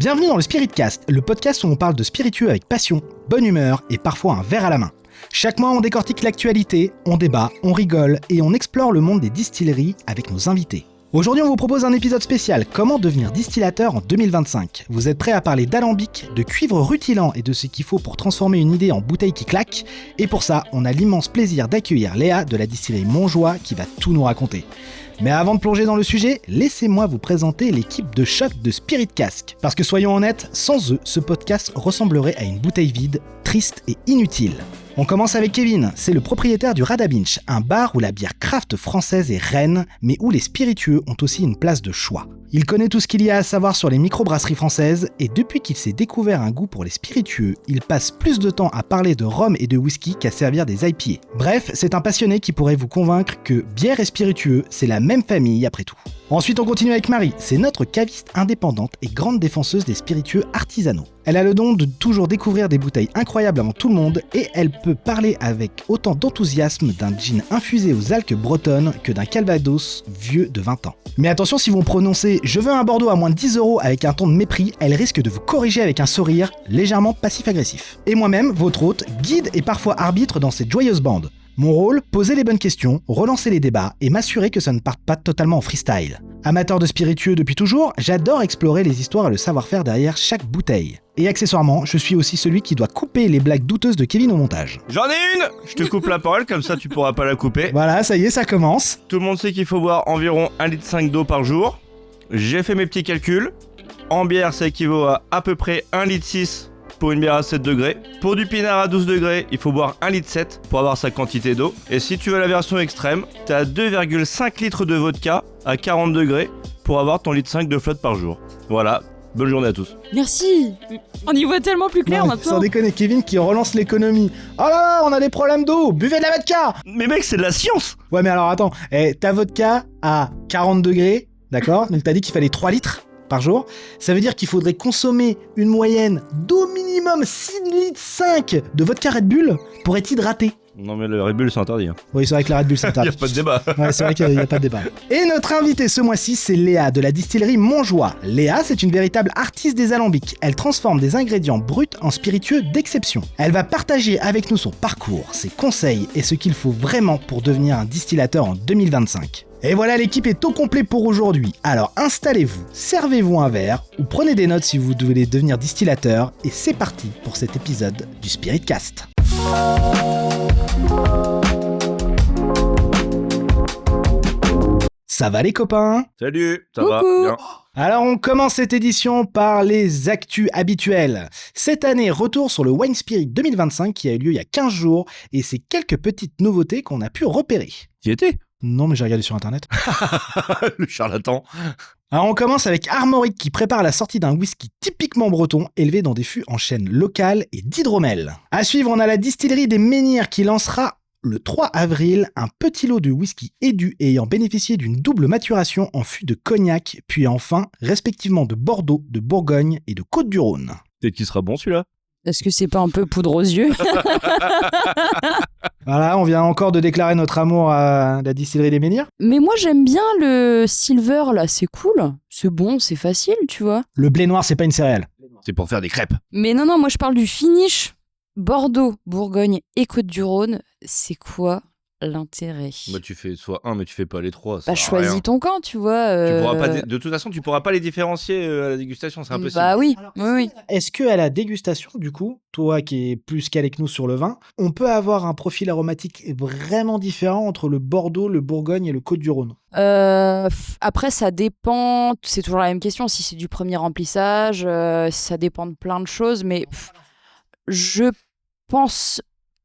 Bienvenue dans le Spiritcast, le podcast où on parle de spiritueux avec passion, bonne humeur et parfois un verre à la main. Chaque mois, on décortique l'actualité, on débat, on rigole et on explore le monde des distilleries avec nos invités. Aujourd'hui, on vous propose un épisode spécial, comment devenir distillateur en 2025. Vous êtes prêts à parler d'alambic, de cuivre rutilant et de ce qu'il faut pour transformer une idée en bouteille qui claque. Et pour ça, on a l'immense plaisir d'accueillir Léa de la distillerie Montjoie qui va tout nous raconter. Mais avant de plonger dans le sujet, laissez-moi vous présenter l'équipe de choc de Spiritcast. Parce que soyons honnêtes, sans eux, ce podcast ressemblerait à une bouteille vide, triste et inutile. On commence avec Kevin, c'est le propriétaire du Radabinch, un bar où la bière craft française est reine, mais où les spiritueux ont aussi une place de choix. Il connaît tout ce qu'il y a à savoir sur les microbrasseries françaises, et depuis qu'il s'est découvert un goût pour les spiritueux, il passe plus de temps à parler de rhum et de whisky qu'à servir des IPA. Bref, c'est un passionné qui pourrait vous convaincre que bière et spiritueux, c'est la même famille après tout. Ensuite, on continue avec Marie, c'est notre caviste indépendante et grande défenseuse des spiritueux artisanaux. Elle a le don de toujours découvrir des bouteilles incroyables avant tout le monde et elle peut parler avec autant d'enthousiasme d'un gin infusé aux algues bretonnes que d'un calvados vieux de 20 ans. Mais attention, si vous prononcez « je veux un Bordeaux à moins de 10 € » avec un ton de mépris, elle risque de vous corriger avec un sourire légèrement passif-agressif. Et moi-même, votre hôte, guide et parfois arbitre dans cette joyeuse bande. Mon rôle, poser les bonnes questions, relancer les débats et m'assurer que ça ne parte pas totalement en freestyle. Amateur de spiritueux depuis toujours, j'adore explorer les histoires et le savoir-faire derrière chaque bouteille. Et accessoirement, je suis aussi celui qui doit couper les blagues douteuses de Kevin au montage. J'en ai une! Je te coupe la parole, comme ça tu pourras pas la couper. Voilà, ça y est, ça commence. Tout le monde sait qu'il faut boire environ 1,5 litre d'eau par jour. J'ai fait mes petits calculs. En bière, ça équivaut à peu près 1,6 litre pour une bière à 7 degrés. Pour du pinard à 12 degrés, il faut boire 1,7 litre pour avoir sa quantité d'eau. Et si tu veux la version extrême, t'as 2,5 litres de vodka à 40 degrés pour avoir ton 1,5 litre de flotte par jour. Voilà, bonne journée à tous. Merci. On y voit tellement plus clair maintenant. Sans déconner, Kevin qui relance l'économie. Oh là là, on a des problèmes d'eau, buvez de la vodka! Mais mec, c'est de la science! Ouais mais alors attends, ta vodka à 40 degrés, d'accord? Donc t'as dit qu'il fallait 3 litres par jour. Ça veut dire qu'il faudrait consommer une moyenne d'au minimum 6,5 litres de vodka Red Bull pour être hydraté. Non mais le Red Bull c'est interdit. Hein. Oui, c'est vrai que la Red Bull c'est interdit. Y'a pas de débat. Ouais, c'est vrai qu'il n'y a pas de débat. Et notre invitée ce mois-ci, c'est Léa de la distillerie Montjoie. Léa, c'est une véritable artiste des alambics. Elle transforme des ingrédients bruts en spiritueux d'exception. Elle va partager avec nous son parcours, ses conseils et ce qu'il faut vraiment pour devenir un distillateur en 2025. Et voilà, l'équipe est au complet pour aujourd'hui. Alors installez-vous, servez-vous un verre ou prenez des notes si vous voulez devenir distillateur. Et c'est parti pour cet épisode du Spiritcast. Ça va les copains? Salut, ça Coucou. va bien. Alors on commence cette édition par les actus habituels. Cette année, retour sur le Wine Spirit 2025 qui a eu lieu il y a 15 jours et c'est quelques petites nouveautés qu'on a pu repérer. T'y étais? Non mais j'ai regardé sur internet. Le charlatan. Alors on commence avec Armorique qui prépare la sortie d'un whisky typiquement breton élevé dans des fûts en chêne locale et d'hydromel. À suivre, on a la distillerie des Menhirs qui lancera le 3 avril un petit lot de whisky édu ayant bénéficié d'une double maturation en fût de cognac, puis enfin respectivement de Bordeaux, de Bourgogne et de Côte-du-Rhône. Peut-être qu'il sera bon celui-là. Est-ce que c'est pas un peu poudre aux yeux? Voilà, on vient encore de déclarer notre amour à la distillerie des Menhirs. Mais moi j'aime bien le silver là, c'est cool. C'est bon, c'est facile, tu vois. Le blé noir, c'est pas une céréale. C'est pour faire des crêpes. Mais non, moi je parle du finish. Bordeaux, Bourgogne et Côte-du-Rhône, c'est quoi l'intérêt? Bah tu fais soit un mais tu fais pas les trois. Bah choisis ton camp, tu vois. Tu pourras pas de toute façon tu pourras pas les différencier à la dégustation, c'est impossible. Bah oui, Alors, oui. Est-ce qu'à la dégustation, du coup, toi qui es plus calé que nous sur le vin, on peut avoir un profil aromatique vraiment différent entre le Bordeaux, le Bourgogne et le Côte-du-Rhône? Après, ça dépend, c'est toujours la même question, si c'est du premier remplissage, ça dépend de plein de choses, mais je pense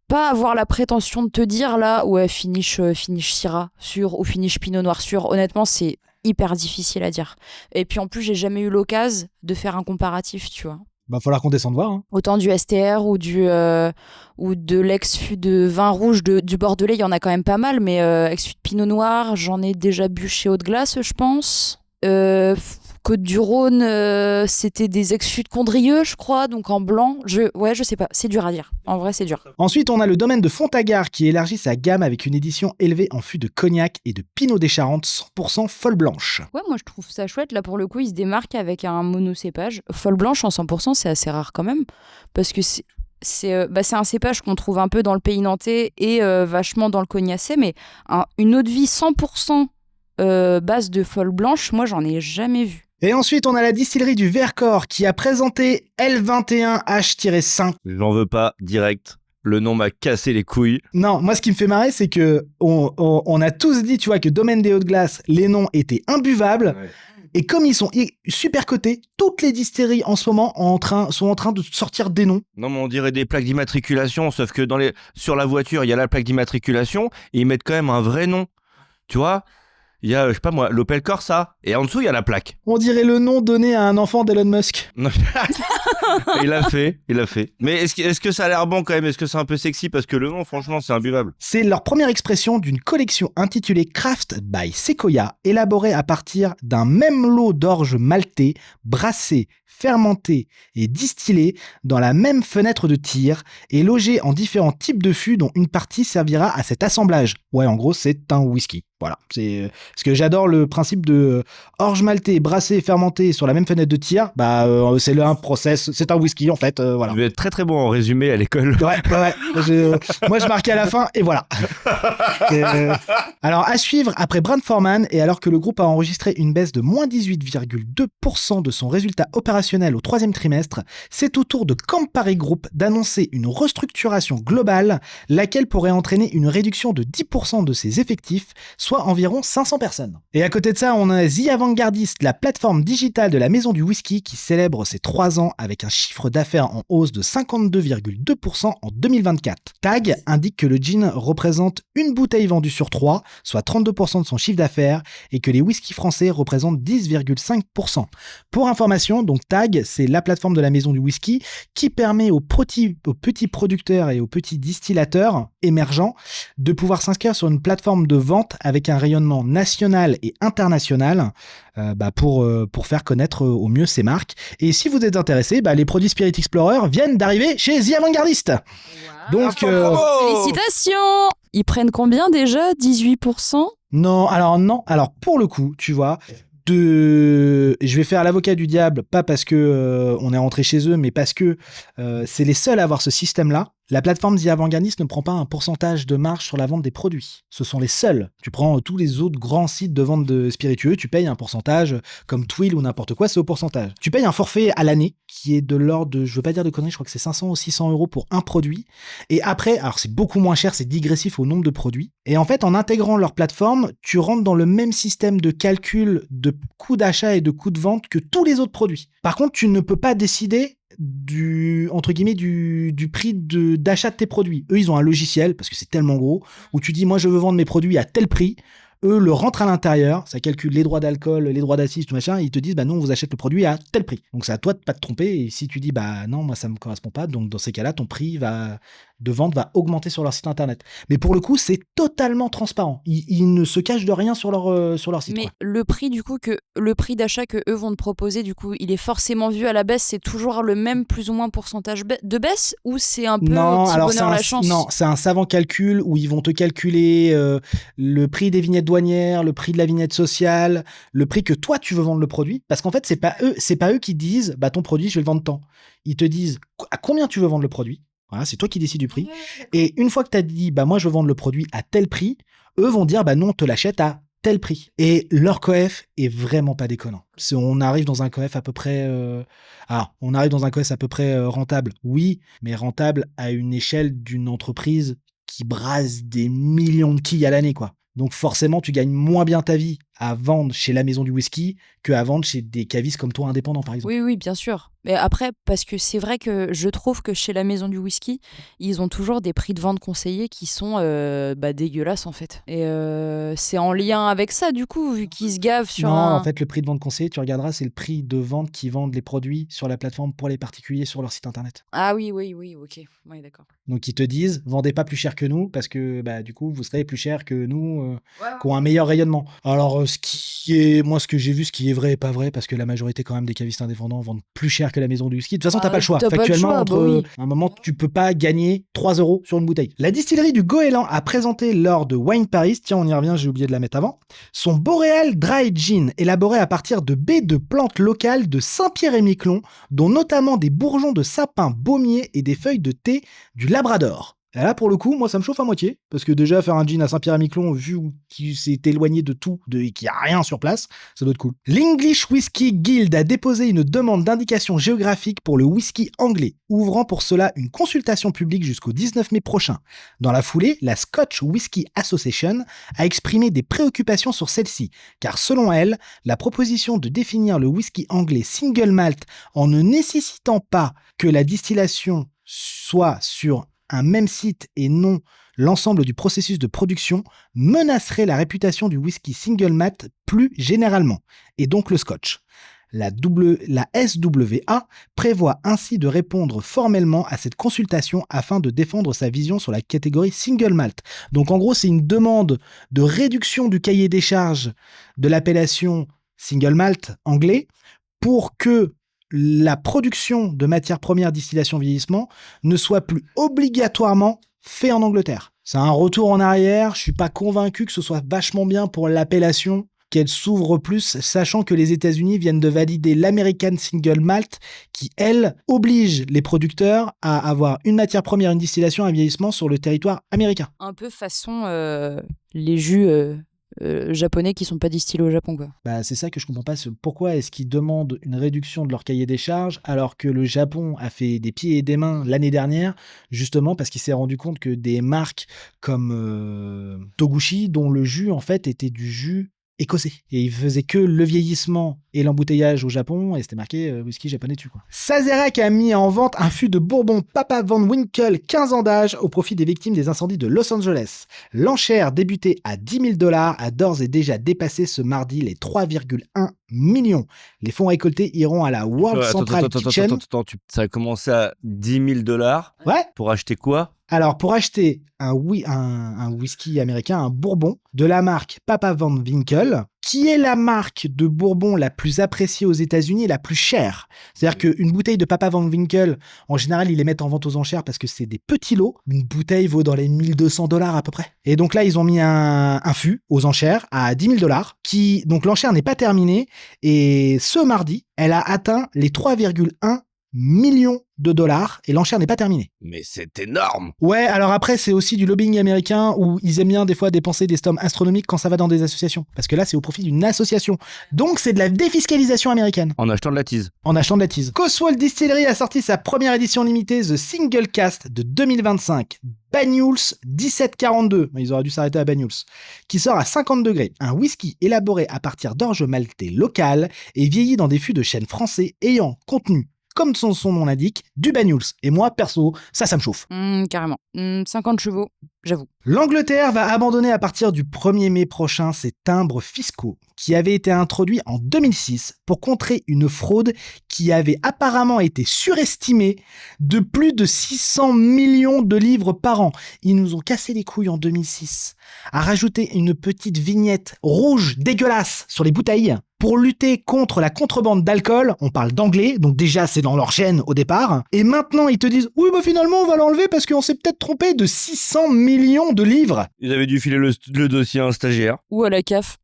pas avoir la prétention de te dire là, ouais, finish Syrah sûr ou finish Pinot Noir sûr. Honnêtement, c'est hyper difficile à dire. Et puis en plus, j'ai jamais eu l'occasion de faire un comparatif, tu vois. Va falloir qu'on descende voir. Hein. Autant du STR ou de l'ex-fût de vin rouge du Bordelais, il y en a quand même pas mal, mais ex-fût de Pinot Noir, j'en ai déjà bu chez Haute Glace, je pense. Côtes-du-Rhône, c'était des ex-fûts de Condrieu, je crois, donc en blanc. Je sais pas, c'est dur à dire. En vrai, c'est dur. Ensuite, on a le domaine de Fontagard qui élargit sa gamme avec une édition élevée en fût de cognac et de pinot des Charentes 100% folle blanche. Ouais, moi je trouve ça chouette. Là, pour le coup, il se démarque avec un monocépage. Folle blanche en 100%, c'est assez rare quand même, parce que c'est un cépage qu'on trouve un peu dans le pays nantais et vachement dans le cognacé, mais une eau de vie 100% base de folle blanche, moi j'en ai jamais vu. Et ensuite, on a la distillerie du Vercors qui a présenté L21H-5. J'en veux pas, direct. Le nom m'a cassé les couilles. Non, moi ce qui me fait marrer, c'est que on a tous dit, tu vois, que Domaine des Hautes-Glaces, les noms étaient imbuvables. Ouais. Et comme ils sont super cotés, toutes les distilleries en ce moment sont en train de sortir des noms. Non, mais on dirait des plaques d'immatriculation, sauf que sur la voiture, il y a la plaque d'immatriculation et ils mettent quand même un vrai nom. Tu vois ? Il y a, je sais pas moi, l'Opel Corsa. Et en dessous, il y a la plaque. On dirait le nom donné à un enfant d'Elon Musk. Il l'a fait. Mais est-ce que ça a l'air bon quand même ? Est-ce que c'est un peu sexy ? Parce que le nom, franchement, c'est imbuvable. C'est leur première expression d'une collection intitulée Craft by Sequoia, élaborée à partir d'un même lot d'orge maltais, brassé, fermenté et distillé dans la même fenêtre de tir et logé en différents types de fûts dont une partie servira à cet assemblage. Ouais, en gros, c'est un whisky. Voilà, c'est parce que j'adore le principe de orge maltais, brassé, fermenté sur la même fenêtre de tir. C'est un process, c'est un whisky en fait. Voilà. Tu vas être très très bon en résumé à l'école. Ouais. Moi, je marquais à la fin et voilà. Alors, à suivre après Brown-Forman et alors que le groupe a enregistré une baisse de moins 18,2% de son résultat opérationnel au troisième trimestre, c'est au tour de Campari Group d'annoncer une restructuration globale, laquelle pourrait entraîner une réduction de 10% de ses effectifs, soit environ 500 personnes. Et à côté de ça, on a The Avant-Gardist, la plateforme digitale de la maison du whisky qui célèbre ses 3 ans avec un chiffre d'affaires en hausse de 52,2% en 2024. TAG indique que le gin représente une bouteille vendue sur 3, soit 32% de son chiffre d'affaires, et que les whiskies français représentent 10,5%. Pour information, donc TAG, c'est la plateforme de la maison du whisky qui permet aux petits producteurs et aux petits distillateurs émergents de pouvoir s'inscrire sur une plateforme de vente avec un rayonnement national et international pour faire connaître au mieux ces marques. Et si vous êtes intéressé, les produits Spirit Explorer viennent d'arriver chez The Avant-Gardist. Wow. Donc, félicitations! Ils prennent combien déjà ? 18%? Non, alors pour le coup, tu vois, je vais faire l'avocat du diable, pas parce que on est rentré chez eux, mais parce que c'est les seuls à avoir ce système-là. La plateforme The Avant-Gardist ne prend pas un pourcentage de marge sur la vente des produits. Ce sont les seuls. Tu prends tous les autres grands sites de vente de spiritueux, tu payes un pourcentage comme Twill ou n'importe quoi, c'est au pourcentage. Tu payes un forfait à l'année qui est de l'ordre de, je veux pas dire de conneries, je crois que c'est 500 ou 600 € pour un produit. Et après, alors c'est beaucoup moins cher, c'est digressif au nombre de produits. Et en fait, en intégrant leur plateforme, tu rentres dans le même système de calcul de coût d'achat et de coût de vente que tous les autres produits. Par contre, tu ne peux pas décider du prix d'achat de tes produits. Eux, ils ont un logiciel, parce que c'est tellement gros, où tu dis, moi, je veux vendre mes produits à tel prix. Eux le rentrent à l'intérieur, ça calcule les droits d'alcool, les droits d'assises, tout machin, et ils te disent, non, on vous achète le produit à tel prix. Donc, c'est à toi de pas te tromper, et si tu dis, non, moi, ça me correspond pas, donc dans ces cas-là, ton prix de vente va augmenter sur leur site internet. Mais pour le coup, c'est totalement transparent. Ils ne se cachent de rien sur leur site. Mais quoi. Le prix, du coup, le prix d'achat que eux vont te proposer, du coup, il est forcément vu à la baisse, c'est toujours le même plus ou moins pourcentage de baisse, ou c'est un peu petit bonheur la chance? Non, c'est un savant calcul où ils vont te calculer le prix des vignettes douanières, le prix de la vignette sociale, le prix que toi tu veux vendre le produit, parce qu'en fait c'est pas eux qui disent ton produit je vais le vendre tant. Ils te disent à combien tu veux vendre le produit. Voilà, c'est toi qui décides du prix. Et une fois que tu as dit moi je veux vendre le produit à tel prix, eux vont dire non, on te l'achète à tel prix. Et leur coef est vraiment pas déconnant. On arrive dans un coef à peu près rentable. Oui, mais rentable à une échelle d'une entreprise qui brasse des millions de quilles à l'année, quoi. Donc forcément, tu gagnes moins bien ta vie à vendre chez la maison du whisky qu'à vendre chez des cavistes comme toi indépendants, par exemple. Oui, bien sûr. Mais après, parce que c'est vrai que je trouve que chez la maison du whisky, ils ont toujours des prix de vente conseillés qui sont dégueulasses, en fait. Et c'est en lien avec ça, du coup, vu qu'ils se gavent sur en fait, le prix de vente conseillé, tu regarderas, c'est le prix de vente qu'ils vendent les produits sur la plateforme pour les particuliers sur leur site internet. Ah oui, ok. Oui, d'accord. Donc, ils te disent, vendez pas plus cher que nous, parce que du coup, vous serez plus cher que nous, qui ont un meilleur rayonnement. Alors, ce que j'ai vu, ce qui est vrai et pas vrai, parce que la majorité quand même des cavistes indépendants vendent plus cher que la maison du whisky. De toute façon, t'as pas le choix. T'as pas le Factuellement, choix, entre oui. un moment, tu peux pas gagner 3 € sur une bouteille. La distillerie du Goéland a présenté lors de Wine Paris, tiens, on y revient, j'ai oublié de la mettre avant, son Boréal Dry Gin, élaboré à partir de baies de plantes locales de Saint-Pierre-et-Miquelon, dont notamment des bourgeons de sapin baumier et des feuilles de thé du Labrador. Et là, pour le coup, moi, ça me chauffe à moitié, parce que déjà, faire un gin à Saint-Pierre-et-Miquelon, vu qu'il s'est éloigné de tout, et qu'il n'y a rien sur place, ça doit être cool. L'English Whisky Guild a déposé une demande d'indication géographique pour le whisky anglais, ouvrant pour cela une consultation publique jusqu'au 19 mai prochain. Dans la foulée, la Scotch Whisky Association a exprimé des préoccupations sur celle-ci, car selon elle, la proposition de définir le whisky anglais single malt en ne nécessitant pas que la distillation soit sur un même site et non l'ensemble du processus de production menacerait la réputation du whisky single malt plus généralement, et donc le scotch. La SWA prévoit ainsi de répondre formellement à cette consultation afin de défendre sa vision sur la catégorie single malt. Donc en gros, c'est une demande de réduction du cahier des charges de l'appellation single malt anglais pour que la production de matières premières distillation-vieillissement ne soit plus obligatoirement fait en Angleterre. C'est un retour en arrière, je suis pas convaincu que ce soit vachement bien pour l'appellation, qu'elle s'ouvre plus, sachant que les États-Unis viennent de valider l'American Single Malt, qui, elle, oblige les producteurs à avoir une matière première, une distillation, un vieillissement sur le territoire américain. Un peu façon les jus japonais qui sont pas distillés au Japon, quoi. Bah, c'est ça que je comprends pas. Pourquoi est-ce qu'ils demandent une réduction de leur cahier des charges alors que le Japon a fait des pieds et des mains l'année dernière, justement parce qu'il s'est rendu compte que des marques comme Toguchi, dont le jus en fait était du jus écossais. Et il faisait que le vieillissement et l'embouteillage au Japon, et c'était marqué whisky japonais dessus, quoi. Sazerac a mis en vente un fût de bourbon Papa Van Winkle 15 ans d'âge au profit des victimes des incendies de Los Angeles. L'enchère débutée à $10 000 a d'ores et déjà dépassé ce mardi les 3,1 millions. Les fonds récoltés iront à la World Central Kitchen. Ça a commencé à $10 000. Ouais. Pour acheter quoi? Alors, pour acheter un whisky américain, un bourbon, de la marque Papa Van Winkle, qui est la marque de bourbon la plus appréciée aux États-Unis et la plus chère. C'est-à-dire qu'une bouteille de Papa Van Winkle, en général, ils les mettent en vente aux enchères parce que c'est des petits lots. Une bouteille vaut dans les $1 200 à peu près. Et donc là, ils ont mis un fût aux enchères à $10 000, qui, donc l'enchère n'est pas terminée. Et ce mardi, elle a atteint les 3,1 millions de dollars et l'enchère n'est pas terminée. Mais c'est énorme! Ouais, alors après, c'est aussi du lobbying américain où ils aiment bien des fois dépenser des sommes astronomiques quand ça va dans des associations. Parce que là, c'est au profit d'une association. Donc, c'est de la défiscalisation américaine. En achetant de la tease. En achetant de la tease. Cotswold Distillery a sorti sa première édition limitée The Single Cask de 2025. Banyuls 1742, ils auraient dû s'arrêter à Banyuls, qui sort à 50 degrés. Un whisky élaboré à partir d'orge maltais locales et vieilli dans des fûts de chêne français ayant contenu, comme son nom l'indique, du Banyuls. Et moi, perso, ça me chauffe. Carrément. 50 chevaux, j'avoue. L'Angleterre va abandonner à partir du 1er mai prochain ses timbres fiscaux qui avaient été introduits en 2006 pour contrer une fraude qui avait apparemment été surestimée de plus de 600 millions de livres par an. Ils nous ont cassé les couilles en 2006 à rajouter une petite vignette rouge dégueulasse sur les bouteilles pour lutter contre la contrebande d'alcool. On parle d'anglais, donc déjà c'est dans leur gène au départ. Et maintenant ils te disent oui bah finalement on va l'enlever parce qu'on s'est peut-être trompé de 600 millions de livres. Ils avaient dû filer le dossier à un stagiaire. Ou à la CAF.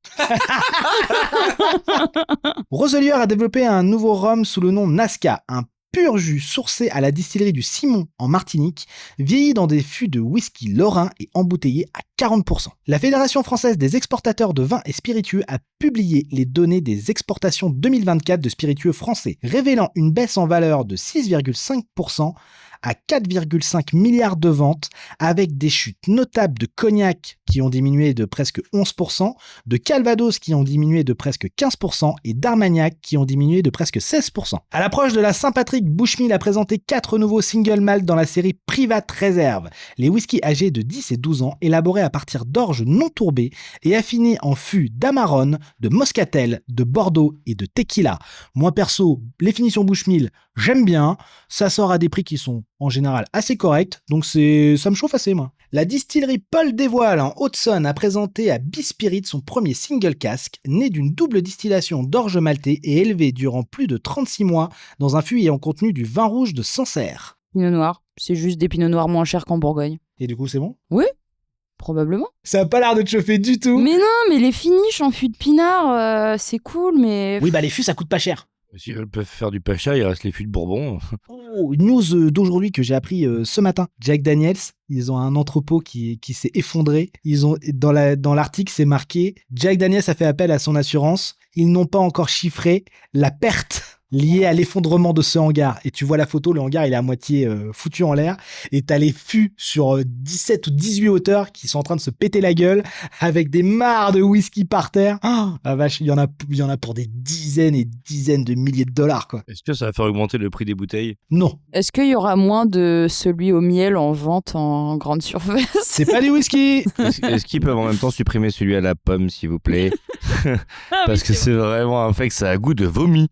Roselier a développé un nouveau rhum sous le nom Nazca, un pur jus sourcé à la distillerie du Simon en Martinique, vieilli dans des fûts de whisky lorrain et embouteillé à 40%. La Fédération française des exportateurs de vins et spiritueux a publié les données des exportations 2024 de spiritueux français, révélant une baisse en valeur de 6,5% à 4,5 milliards de ventes, avec des chutes notables de cognac qui ont diminué de presque 11%, de Calvados qui ont diminué de presque 15% et d'Armagnac qui ont diminué de presque 16%. À l'approche de la Saint-Patrick, Bushmill a présenté 4 nouveaux single malt dans la série Private Reserve, les whiskies âgés de 10 et 12 ans élaborés à partir d'orge non tourbée et affinés en fûts d'Amarone, de Moscatel, de Bordeaux et de Tequila. Moi perso, les finitions Bushmill, j'aime bien, ça sort à des prix qui sont en général assez corrects, donc ça me chauffe assez moi. La distillerie Paul Desvoiles en Haute-Saône a présenté à Bispirit son premier single cask, né d'une double distillation d'orge maltais et élevé durant plus de 36 mois dans un fût ayant contenu du vin rouge de Sancerre. Pinot noir. C'est juste des pinots noirs moins chers qu'en Bourgogne. Et du coup, c'est bon? Oui, probablement. Ça a pas l'air de te chauffer du tout. Mais non, mais les finishes en fût de pinard, c'est cool, mais... Oui, bah les fûts, ça coûte pas cher. S'ils veulent pas faire du pacha, il reste les fûts de Bourbon. Oh, une news d'aujourd'hui que j'ai appris ce matin. Jack Daniels, ils ont un entrepôt qui s'est effondré. Ils ont dans l'article, c'est marqué Jack Daniels a fait appel à son assurance. Ils n'ont pas encore chiffré la perte liée à l'effondrement de ce hangar. Et tu vois la photo, le hangar il est à moitié foutu en l'air. Et t'as les fûts sur 17 ou 18 hauteurs qui sont en train de se péter la gueule avec des mares de whisky par terre. Oh, la vache, il y en a pour des dizaines et dizaines de milliers de dollars, quoi. Est-ce que ça va faire augmenter le prix des bouteilles? Non, Est-ce qu'il y aura moins de celui au miel en vente en grande surface? c'est pas du whisky. Est-ce qu'ils peuvent en même temps supprimer celui à la pomme, s'il vous plaît? Parce que c'est vraiment un fait que ça a goût de vomi.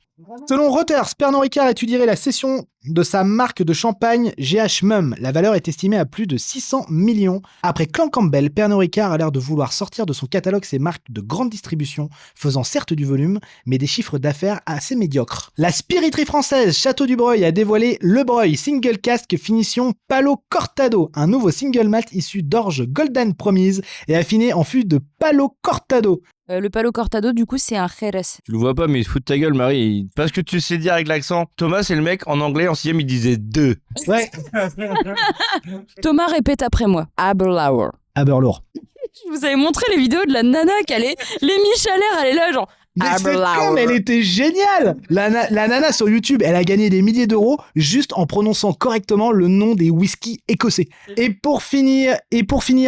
Selon Reuters, Pernod Ricard étudierait la cession de sa marque de champagne GH Mumm. La valeur est estimée à plus de 600 millions. Après Clan Campbell, Pernod Ricard a l'air de vouloir sortir de son catalogue ses marques de grande distribution, faisant certes du volume, mais des chiffres d'affaires assez médiocres. La spiriterie française Château du Breuil a dévoilé Le Breuil Single Cask Finition Palo Cortado, un nouveau single malt issu d'orge Golden Promise et affiné en fût de Palo Cortado. Le Palo Cortado, du coup, c'est un Jerez. Tu le vois pas, mais il se fout de ta gueule, Marie. Parce que tu sais dire avec l'accent. Thomas, c'est le mec, en anglais, en 6ème, il disait 2. Ouais, Thomas répète après moi. Aberlour. Aberlour. Je vous avais montré les vidéos de la nana qu'elle est... L'émi Chalère, elle est là, genre... Mais cette Aberlour. com, elle était géniale. La nana sur YouTube, elle a gagné des milliers d'euros juste en prononçant correctement le nom des whiskies écossais. Et pour finir,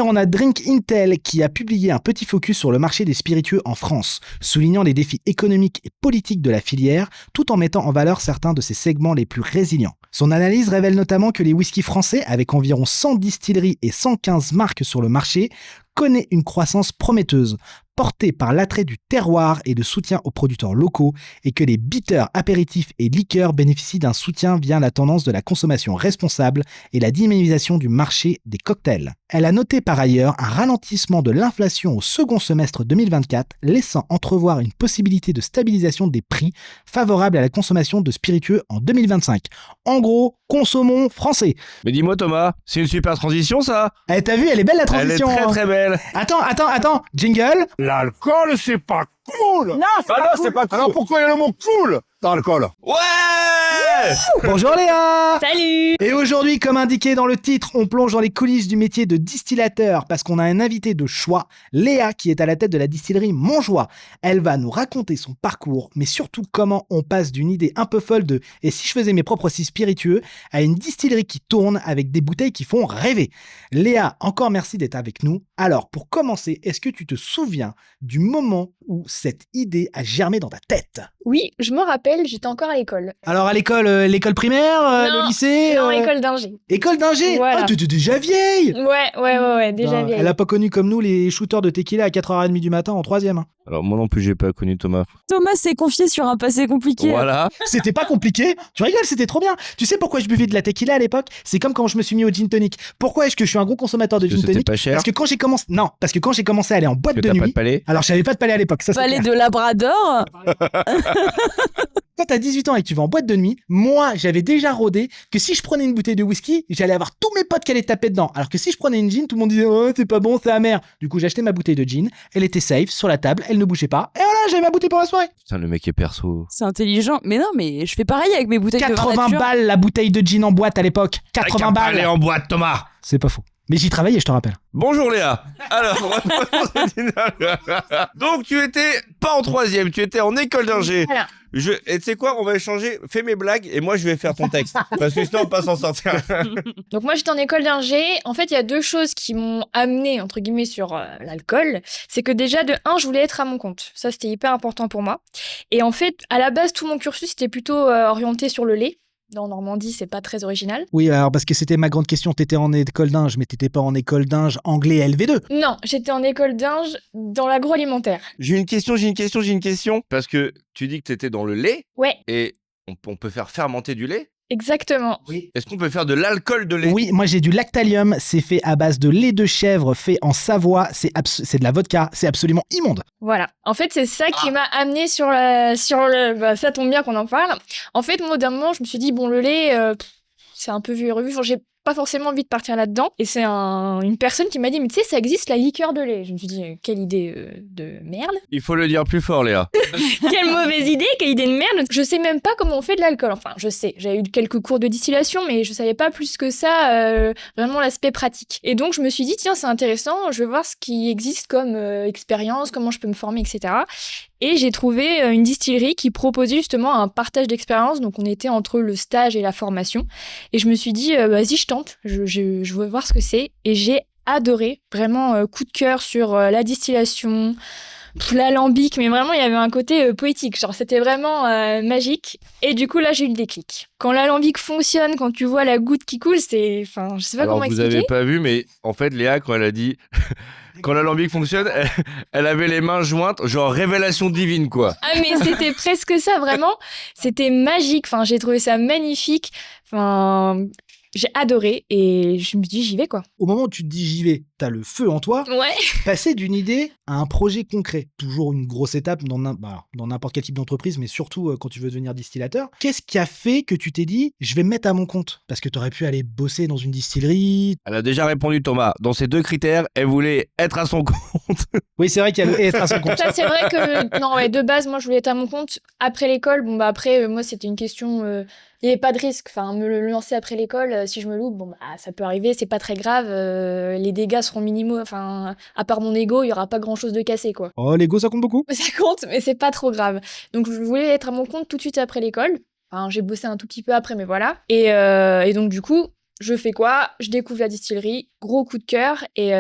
on a Drink Intel qui a publié un petit focus sur le marché des spiritueux en France, soulignant les défis économiques et politiques de la filière, tout en mettant en valeur certains de ses segments les plus résilients. Son analyse révèle notamment que les whiskies français, avec environ 100 distilleries et 115 marques sur le marché, connaît une croissance prometteuse, portée par l'attrait du terroir et de soutien aux producteurs locaux, et que les bitters, apéritifs et liqueurs bénéficient d'un soutien via la tendance de la consommation responsable et la dynamisation du marché des cocktails. Elle a noté par ailleurs un ralentissement de l'inflation au second semestre 2024, laissant entrevoir une possibilité de stabilisation des prix favorable à la consommation de spiritueux en 2025. En gros, consommons français. Mais dis-moi, Thomas, c'est une super transition, ça? Eh, t'as vu, elle est belle la Elle est transition. très très belle. Attends, jingle. L'alcool, c'est pas cool. Non, c'est pas cool. Alors pourquoi il y a le mot cool dans l'alcool? Ouais! Bonjour Léa. Salut. Et aujourd'hui, comme indiqué dans le titre, on plonge dans les coulisses du métier de distillateur parce qu'on a un invité de choix, Léa, qui est à la tête de la distillerie Montjoie. Elle va nous raconter son parcours, mais surtout comment on passe d'une idée un peu folle de « et si je faisais mes propres cidres spiritueux » à une distillerie qui tourne avec des bouteilles qui font rêver. Léa, encore merci d'être avec nous. Alors, pour commencer, est-ce que tu te souviens du moment où cette idée a germé dans ta tête? Oui, je me rappelle, j'étais encore à l'école. Alors à l'école primaire, Non, le lycée Non, école d'ingé. École d'ingé. Voilà. Ah, t'es déjà vieille. Ouais, déjà Non, vieille. elle a pas connu comme nous les shooters de tequila à 4h30 du matin en 3ème. Hein. Alors, moi non plus, j'ai pas connu Thomas. Thomas s'est confié sur un passé compliqué. Voilà. C'était pas compliqué. Tu rigoles, c'était trop bien. Tu sais pourquoi je buvais de la tequila à l'époque? C'est comme quand je me suis mis au gin tonic. Pourquoi est-ce que je suis un gros consommateur de Parce que gin c'était tonic? pas cher. Parce que quand j'ai commencé à aller en boîte Que de t'as pas nuit. de palais. Alors j'avais pas de palais à l'époque, ça c'est Palais clair. de Labrador. Quand t'as 18 ans et que tu vas en boîte de nuit, moi j'avais déjà rodé que si je prenais une bouteille de whisky, j'allais avoir tous mes potes qui allaient taper dedans. Alors que si je prenais une gin, tout le monde disait oh c'est pas bon, c'est amer. Du coup j'achetais ma bouteille de gin, elle était safe sur la table, elle ne bougeait pas. Et voilà, j'avais ma bouteille pour la soirée. Putain, le mec est perso. C'est intelligent. Mais non, mais je fais pareil avec mes bouteilles de vin 80 nature. balles la bouteille de gin en boîte à l'époque. 80 Allez balles. en boîte, Thomas. C'est pas faux. Mais j'y travaillais, je te rappelle. Bonjour Léa. Alors, donc tu étais pas en 3ème, tu étais en école d'ingé. Voilà. Et tu sais quoi, on va échanger. Fais mes blagues et moi je vais faire ton texte. Parce que sinon on va pas s'en sortir. Donc moi j'étais en école d'ingé. En fait, il y a deux choses qui m'ont amené entre guillemets sur l'alcool. C'est que déjà de un, je voulais être à mon compte. Ça c'était hyper important pour moi. Et en fait, à la base, tout mon cursus était plutôt orienté sur le lait. En Normandie, c'est pas très original. Oui, alors parce que c'était ma grande question. T'étais en école d'inge, mais t'étais pas en école d'inge anglais LV2. Non, j'étais en école d'inge dans l'agroalimentaire. J'ai une question. Parce que tu dis que t'étais dans le lait Ouais. et on peut faire fermenter du lait. Exactement. Oui. Est-ce qu'on peut faire de l'alcool de lait? Oui, moi j'ai du Lactalium, c'est fait à base de lait de chèvre fait en Savoie, c'est de la vodka, c'est absolument immonde. Voilà. En fait, c'est ça qui m'a amené sur le. Bah, ça tombe bien qu'on en parle. En fait, moi, d'un moment, je me suis dit, bon, le lait, c'est un peu vu et revu. Enfin, j'ai pas forcément envie de partir là-dedans. Et c'est une personne qui m'a dit, mais tu sais, ça existe la liqueur de lait. Je me suis dit, quelle idée de merde. Il faut le dire plus fort, Léa. Quelle mauvaise idée, quelle idée de merde. Je sais même pas comment on fait de l'alcool. Enfin, je sais, j'avais eu quelques cours de distillation, mais je savais pas plus que ça, vraiment l'aspect pratique. Et donc, je me suis dit, tiens, c'est intéressant, je vais voir ce qui existe comme expérience, comment je peux me former, etc. Et j'ai trouvé une distillerie qui proposait justement un partage d'expérience. Donc, on était entre le stage et la formation. Et je me suis dit, vas-y, je tente, je veux voir ce que c'est. Et j'ai adoré, vraiment coup de cœur sur la distillation, l'alambic, mais vraiment il y avait un côté poétique, genre c'était vraiment magique. Et du coup là j'ai eu le déclic. Quand l'alambic fonctionne, quand tu vois la goutte qui coule, je sais pas Alors, comment vous expliquer. avez pas vu, mais en fait, Léa, quand elle a dit quand l'alambic fonctionne, elle avait les mains jointes, genre révélation divine, quoi. Ah mais c'était presque ça, vraiment. C'était magique, enfin j'ai trouvé ça magnifique. Enfin, j'ai adoré et je me suis dit j'y vais quoi. Au moment où tu te dis j'y vais, t'as le feu en toi, Ouais. passer d'une idée à un projet concret. Toujours une grosse étape dans n'importe quel type d'entreprise, mais surtout quand tu veux devenir distillateur. Qu'est-ce qui a fait que tu t'es dit je vais me mettre à mon compte? Parce que t'aurais pu aller bosser dans une distillerie. Elle a déjà répondu, Thomas. Dans ces 2 critères, elle voulait être à son compte. Oui, c'est vrai qu'il y a être à son compte. Ça, c'est vrai que non, ouais, de base, moi, je voulais être à mon compte après l'école. Bon, bah après, moi, c'était une question. Il n'y avait pas de risque. Enfin, me lancer après l'école, si je me loupe, bon, bah, ça peut arriver, c'est pas très grave. Les dégâts seront minimaux. Enfin, à part mon ego, il y aura pas grand chose de cassé, quoi. Oh, l'ego, ça compte beaucoup. Ça compte, mais c'est pas trop grave. Donc, je voulais être à mon compte tout de suite après l'école. Enfin, j'ai bossé un tout petit peu après, mais voilà. Et donc, du coup, je fais quoi? Je découvre la distillerie, gros coup de cœur, et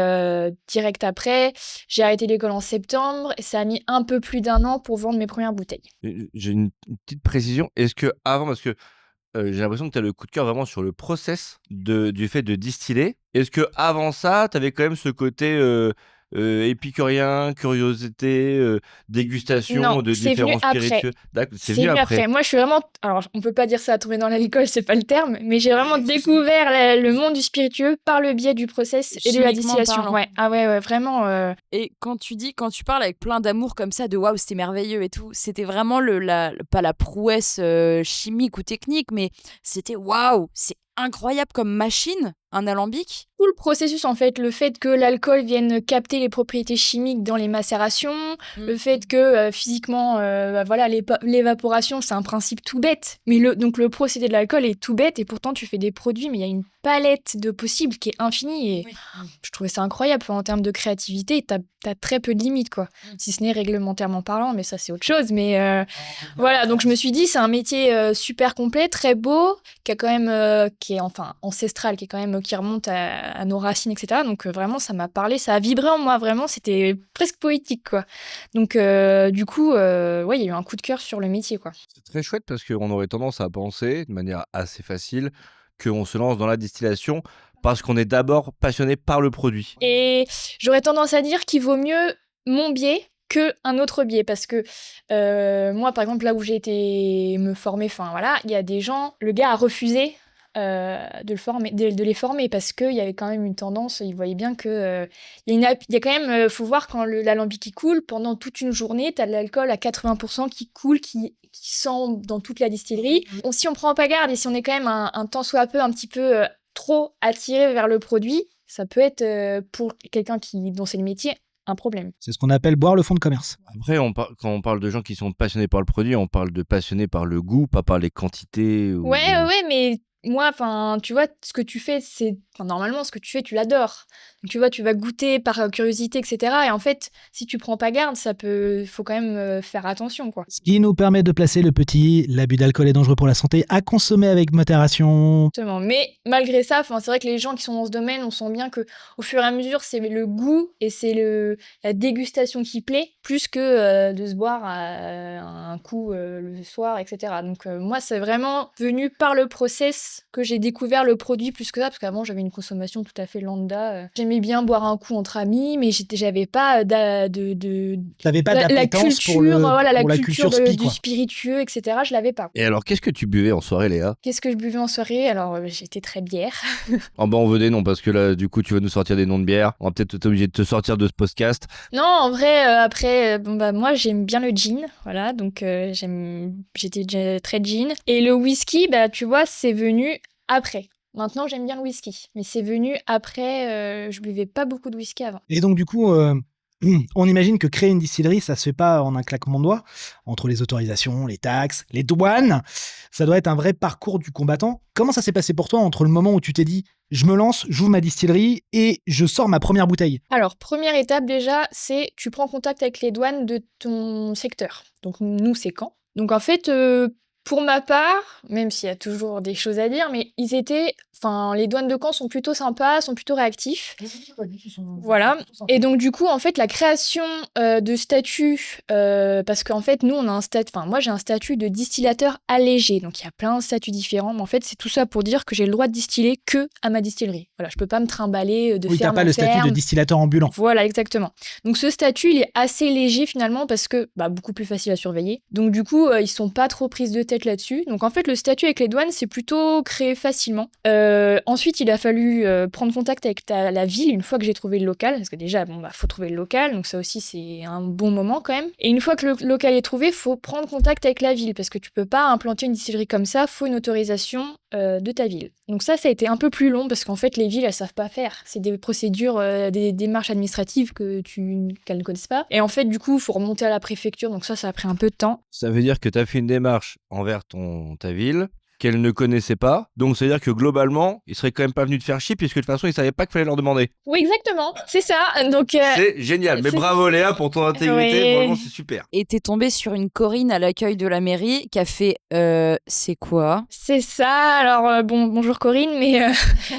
direct après, j'ai arrêté l'école en septembre, et ça a mis un peu plus d'1 an pour vendre mes premières bouteilles. J'ai une petite précision. Est-ce que avant, parce que j'ai l'impression que tu as le coup de cœur vraiment sur le process du fait de distiller. Est-ce que avant ça, tu avais quand même ce côté épicurien, curiosité, dégustation Non, de c'est venu différents après. spiritueux? D'accord, c'est C'est venu venu après. après. Moi, je suis vraiment. Alors, on peut pas dire ça à tomber dans l'alcool, c'est pas le terme, mais j'ai vraiment découvert le monde du spiritueux par le biais du process et de la Chimiquement distillation. parlant. Ouais, ah ouais, vraiment. Et quand tu parles avec plein d'amour comme ça, de waouh, c'était merveilleux et tout, c'était vraiment pas la prouesse chimique ou technique, mais c'était waouh, c'est incroyable comme machine, un alambic. Tout le processus, en fait, le fait que l'alcool vienne capter les propriétés chimiques dans les macérations, le fait que physiquement, voilà, l'évaporation, c'est un principe tout bête. Mais donc le procédé de l'alcool est tout bête et pourtant tu fais des produits, mais il y a une palette de possibles qui est infinie et je trouvais ça incroyable. Enfin, en termes de créativité, t'as très peu de limites, quoi. Si ce n'est réglementairement parlant, mais ça c'est autre chose. Mais voilà, donc je me suis dit, c'est un métier super complet, très beau, qui a quand même, qui est enfin ancestral, qui est quand même, qui remonte à nos racines, etc. Donc vraiment, ça m'a parlé, ça a vibré en moi, vraiment, c'était presque poétique, quoi. Donc du coup, ouais, il y a eu un coup de cœur sur le métier, quoi. C'est très chouette parce qu'on aurait tendance à penser, de manière assez facile, qu'on se lance dans la distillation parce qu'on est d'abord passionné par le produit. Et j'aurais tendance à dire qu'il vaut mieux mon biais qu'un autre biais parce que moi, par exemple, là où j'ai été me former, enfin voilà, il y a des gens, le gars a refusé de les former parce qu'il y avait quand même une tendance, il voyait bien que il y a quand même, faut voir quand l'alambic qui coule, pendant toute une journée, t'as de l'alcool à 80% qui coule, qui sent dans toute la distillerie. Si on prend pas garde et si on est quand même un tant soit peu, un petit peu trop attiré vers le produit, ça peut être pour quelqu'un dont c'est le métier, un problème. C'est ce qu'on appelle boire le fond de commerce. Après, quand on parle de gens qui sont passionnés par le produit, on parle de passionnés par le goût, pas par les quantités. Ouais, mais moi, enfin, tu vois, ce que tu fais, normalement, ce que tu fais, tu l'adores. Donc, tu vois, tu vas goûter par curiosité, etc. Et en fait, si tu prends pas garde, faut quand même faire attention, quoi. Ce qui nous permet de placer le petit l'abus d'alcool est dangereux pour la santé, à consommer avec modération. Exactement. Mais malgré ça, c'est vrai que les gens qui sont dans ce domaine, on sent bien que au fur et à mesure, c'est le goût et c'est la dégustation qui plaît, plus que de se boire un coup le soir, etc. Donc moi, c'est vraiment venu par le process que j'ai découvert le produit plus que ça, parce qu'avant, j'avais une consommation tout à fait lambda. J'aimais j'aimais bien boire un coup entre amis, mais j'avais pas T'avais pas la d'appétence culture, pour la la culture culture spi, du quoi. spiritueux, etc. Je l'avais pas. Et alors, qu'est-ce que tu buvais en soirée, Léa? Qu'est-ce que je buvais en soirée? Alors, j'étais très bière. Oh bah on veut des noms, parce que là, du coup, tu vas nous sortir des noms de bière. On va peut-être être obligé de te sortir de ce podcast. Non, en vrai, après, moi, j'aime bien le gin, voilà, donc j'étais déjà très gin. Et le whisky, bah, tu vois, c'est venu après. Maintenant, j'aime bien le whisky, mais c'est venu après, je buvais pas beaucoup de whisky avant. Et donc, du coup, on imagine que créer une distillerie, ça se fait pas en un claquement de doigts. Entre les autorisations, les taxes, les douanes, ça doit être un vrai parcours du combattant. Comment ça s'est passé pour toi entre le moment où tu t'es dit « je me lance, j'ouvre ma distillerie et je sors ma première bouteille » Alors, première étape déjà, c'est tu prends contact avec les douanes de ton secteur. Donc, nous, c'est Caen. Donc, en fait, pour ma part, même s'il y a toujours des choses à dire, mais les douanes de Caen sont plutôt sympas, sont plutôt réactifs. Voilà. Et donc, du coup, en fait, la création de statut, parce qu'en fait, nous, on a moi, j'ai un statut de distillateur allégé. Donc, il y a plein de statuts différents. Mais en fait, c'est tout ça pour dire que j'ai le droit de distiller que à ma distillerie. Voilà, je peux pas me trimballer de Oui, t'as ferme pas en le statut de ferme. distillateur ambulant. Voilà, exactement. Donc ce statut, il est assez léger finalement parce que beaucoup plus facile à surveiller. Donc du coup, ils sont pas trop prises de tête là-dessus. Donc en fait, le statut avec les douanes, c'est plutôt créé facilement. Ensuite, il a fallu prendre contact avec la ville une fois que j'ai trouvé le local, parce que déjà, faut trouver le local. Donc ça aussi, c'est un bon moment quand même. Et une fois que le local est trouvé, faut prendre contact avec la ville parce que tu peux pas implanter une distillerie comme ça. Faut une autorisation de ta ville. Donc ça a été un peu plus long parce qu'en fait, les villes, elles savent pas faire. C'est des procédures, des démarches administratives qu'elles ne connaissent pas. Et en fait, du coup, il faut remonter à la préfecture. Donc ça a pris un peu de temps. Ça veut dire que tu as fait une démarche envers ta ville qu'elle ne connaissait pas. Donc, ça veut dire que globalement, ils seraient quand même pas venus te faire chier puisque de toute façon, ils savaient pas qu'il fallait leur demander. Oui, exactement. C'est ça. Donc, C'est génial. Mais c'est- bravo Léa pour ton intégrité. Oui. Vraiment, c'est super. Et t'es tombé sur une Corinne à l'accueil de la mairie qui a fait c'est quoi? c'est ça. Alors, bonjour Corinne, mais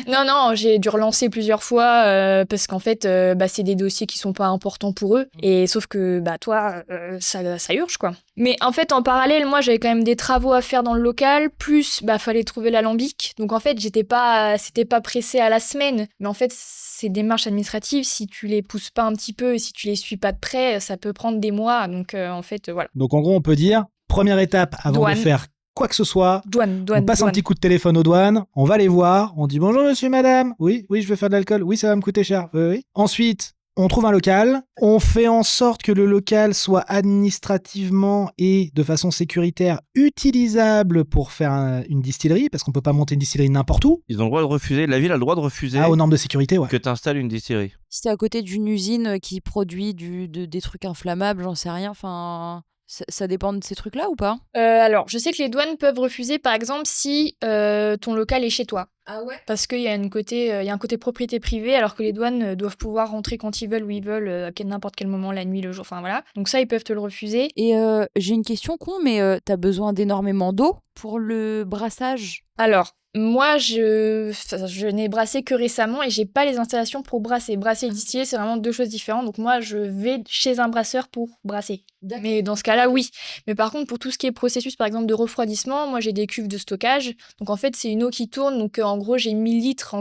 non, j'ai dû relancer plusieurs fois parce qu'en fait, c'est des dossiers qui sont pas importants pour eux. Et sauf que, toi, ça urge, quoi. Mais en fait, en parallèle, moi, j'avais quand même des travaux à faire dans le local, plus, fallait trouver l'alambic. Donc, en fait, c'était pas pressé à la semaine. Mais en fait, ces démarches administratives, si tu les pousses pas un petit peu et si tu les suis pas de près, ça peut prendre des mois. Donc, en fait, voilà. Donc, en gros, on peut dire, première étape avant Douane. de faire quoi que ce soit, Douane. on passe un petit coup de téléphone aux douanes, on va les voir, on dit bonjour monsieur, madame, oui, je veux faire de l'alcool, oui, ça va me coûter cher, oui. Ensuite, on trouve un local, on fait en sorte que le local soit administrativement et de façon sécuritaire utilisable pour faire une distillerie, parce qu'on peut pas monter une distillerie n'importe où. Ils ont le droit de refuser. La ville a le droit de refuser Aux normes de sécurité, ouais. que tu installes une distillerie. Si t'es à côté d'une usine qui produit des trucs inflammables, j'en sais rien, enfin... Ça dépend de ces trucs-là ou pas? Alors, je sais que les douanes peuvent refuser, par exemple, si ton local est chez toi. Ah ouais? Parce qu'il y a un côté propriété privée, alors que les douanes doivent pouvoir rentrer quand ils veulent, où ils veulent, à n'importe quel moment, la nuit, le jour, enfin voilà. Donc ça, ils peuvent te le refuser. Et j'ai une question con, mais t'as besoin d'énormément d'eau pour le brassage? Alors, moi, je n'ai brassé que récemment et j'ai pas les installations pour brasser. Brasser et distiller, c'est vraiment deux choses différentes. Donc moi, je vais chez un brasseur pour brasser. Mais dans ce cas-là, oui. Mais par contre, pour tout ce qui est processus, par exemple, de refroidissement, moi, j'ai des cuves de stockage. Donc en fait, c'est une eau qui tourne. Donc en gros, j'ai 1000 litres